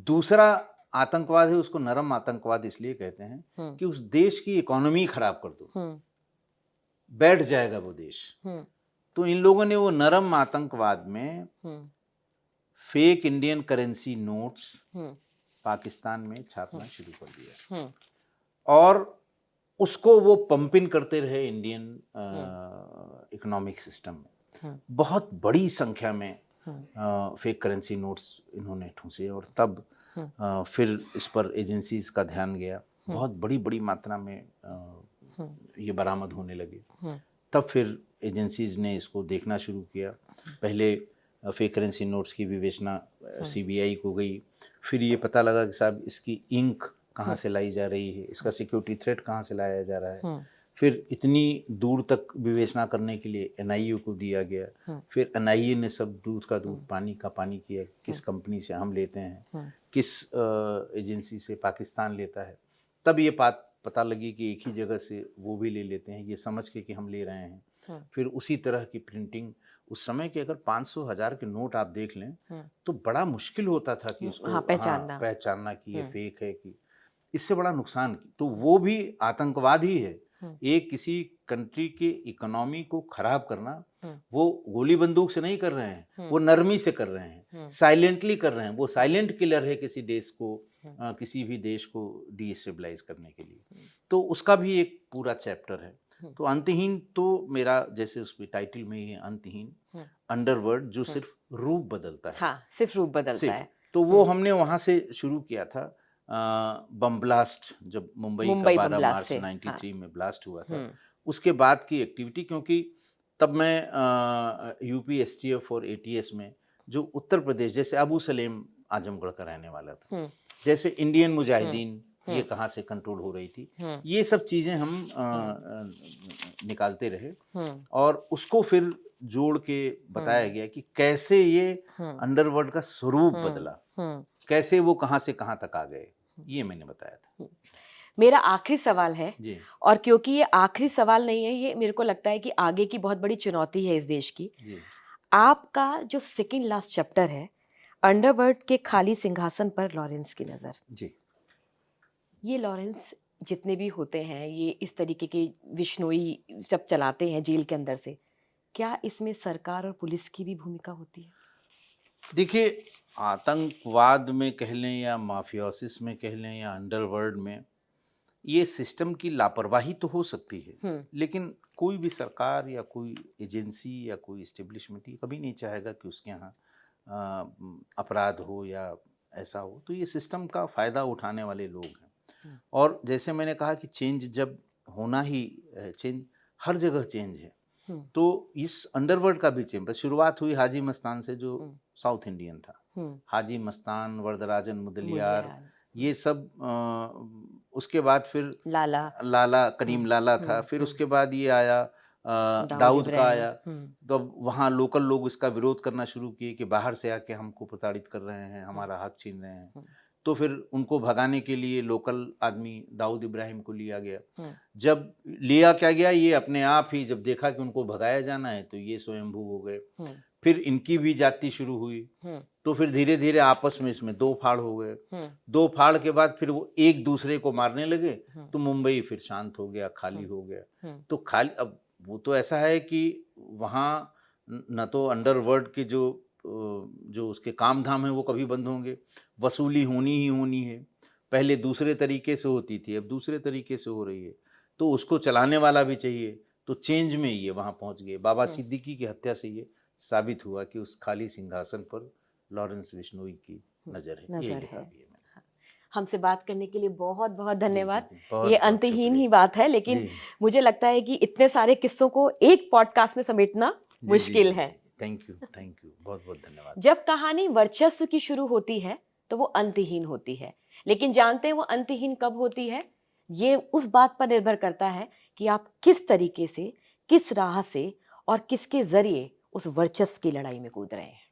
दूसरा आतंकवाद है, उसको नरम आतंकवाद इसलिए कहते हैं कि उस देश की इकोनॉमी खराब कर दो, बैठ जाएगा वो देश। तो इन लोगों ने वो नरम आतंकवाद में fake Indian currency notes Pakistan में छापना शुरू कर दिया, और उसको वो पंपिंग करते रहे इंडियन इकोनॉमिक सिस्टम में। बहुत बड़ी संख्या में फेक करेंसी नोट्स इन्होंने ठूंसे, और तब फिर इस पर एजेंसीज का ध्यान गया, बहुत बड़ी बड़ी मात्रा में ये बरामद होने लगे। तब फिर एजेंसीज ने इसको देखना शुरू किया। पहले फेक करेंसी नोट्स की विवेचना सीबीआई को गई, फिर ये पता लगा कि साहब इसकी इंक कहाँ से लाई जा रही है, इसका सिक्योरिटी थ्रेट कहाँ से लाया जा रहा है। फिर इतनी दूर तक विवेचना करने के लिए एनआईए को दिया गया। फिर एनआईए ने सब दूध का दूध पानी का पानी किया, किस कंपनी से हम लेते हैं, किस एजेंसी से पाकिस्तान लेता है। तब ये बात पता लगी कि एक ही जगह से वो भी ले लेते हैं, ये समझ के कि हम ले रहे हैं। फिर उसी तरह की प्रिंटिंग, उस समय के अगर 500,000 के नोट आप देख लें तो बड़ा मुश्किल होता था कि उसको पहचानना कि ये फेक है, कि इससे बड़ा नुकसान। तो वो भी आतंकवाद ही है, एक किसी कंट्री के इकोनॉमी को खराब करना। वो गोली बंदूक से नहीं कर रहे हैं, वो नरमी से कर रहे हैं, साइलेंटली कर रहे हैं। वो साइलेंट किलर है किसी देश को, किसी भी देश को डीस्टेबलाइज करने के लिए। तो उसका भी एक पूरा चैप्टर है। तो अंतहीन तो मेरा, जैसे उसमें टाइटल में ही है अंतहीन, अंडरवर्ल्ड जो सिर्फ रूप बदलता है। हाँ, सिर्फ रूप बदलता है। तो वो हमने वहाँ से शुरू किया था। बम ब्लास्ट, जब मुंबई का 12 मार्च 93 में ब्लास्ट हुआ था, उसके बाद की एक्टिविटी, क्योंकि तब मैं यूपी एसटीएफ और एटीएस में, जो उत्तर प्रदेश, जैसे अबू सलेम आजमगढ़ का रहने वाला था, जैसे इंडियन मुजाहिदीन ये कहाँ से कंट्रोल हो रही थी, ये सब चीज़ें हम निकालते रहे। और उसको फिर जोड़ के बताया गया कि कैसे ये अंडरवर्ल्ड का स्वरूप बदला, कैसे वो कहाँ से कहाँ तक आ गए, ये मैंने बताया था। मेरा आखिरी सवाल है, जी और क्योंकि ये आखिरी सवाल नहीं है, ये मेरे को लगता है कि आगे की बहुत बड़ी चुनौती है इस देश की। जी आपका जो सेकंड लास्ट चैप्टर है, अंडरवर्ल्ड के खाली सिंहासन पर लॉरेंस की नजर, जी ये लॉरेंस जितने भी होते हैं, ये इस तरीके के विश्नोई सब चलाते हैं जेल के अंदर से, क्या इसमें सरकार और पुलिस की भी भूमिका होती है? देखिए, आतंकवाद में कह लें या माफियोसिस में कह लें या अंडरवर्ल्ड में, ये सिस्टम की लापरवाही तो हो सकती है, हम्म। लेकिन कोई भी सरकार या कोई एजेंसी या कोई इस्टेब्लिशमेंट ये कभी नहीं चाहेगा कि उसके यहाँ अपराध हो या ऐसा हो। तो ये सिस्टम का फ़ायदा उठाने वाले लोग हैं। और जैसे मैंने कहा कि चेंज जब होना ही चेंज हर जगह चेंज है, तो इस अंडरवर्ल्ड का भी चेंज, बस शुरुआत हुई हाजी मस्तान से जो साउथ इंडियन था, हाजी मस्तान, वरदराजन मुदलियार, ये सब उसके बाद फिर लाला करीम लाला था, फिर उसके बाद ये आया दाऊद का आया। तो अब वहाँ लोकल लोग इसका विरोध करना शुरू किए कि बाहर से आके हमको प्रताड़ित कर रहे हैं, हमारा हक छीन रहे हैं। तो फिर उनको भगाने के लिए लोकल आदमी दाऊद इब्राहिम को लिया गया। जब लिया क्या गया, ये अपने आप ही जब देखा कि उनको भगाया जाना है तो ये स्वयंभू हो गए। फिर इनकी भी जाति शुरू हुई, तो फिर धीरे धीरे आपस में इसमें दो फाड़ हो गए। दो फाड़ के बाद फिर वो एक दूसरे को मारने लगे, तो मुंबई फिर शांत हो गया, खाली हो गया। तो खाली अब वो तो ऐसा है कि वहाँ न तो अंडरवर्ल्ड के जो उसके काम धाम है वो कभी बंद होंगे, वसूली होनी ही होनी है। पहले दूसरे तरीके से होती थी, अब दूसरे तरीके से हो रही है, तो उसको चलाने वाला भी चाहिए। तो चेंज में ये वहाँ पहुँच गए। बाबा सिद्दीकी की हत्या से ये साबित हुआ कि उस खाली सिंहासन पर लॉरेंस बिश्नोई की नज़र है। ये लिखा भी है मैंने। हमसे बात करने के लिए बहुत बहुत धन्यवाद। बहुत ये बहुत अंतहीन शुक्रिया। ही बात है, लेकिन मुझे लगता है कि इतने सारे किस्सों को एक पॉडकास्ट में समेटना मुश्किल है। थैंक यू, बहुत बहुत धन्यवाद। जब कहानी वर्चस्व की शुरू होती है तो वो अंतहीन होती है, लेकिन जानते हैं वो अंतहीन कब होती है? ये उस बात पर निर्भर करता है कि आप किस तरीके से, किस राह से और किसके जरिए उस वर्चस्व की लड़ाई में कूद रहे हैं।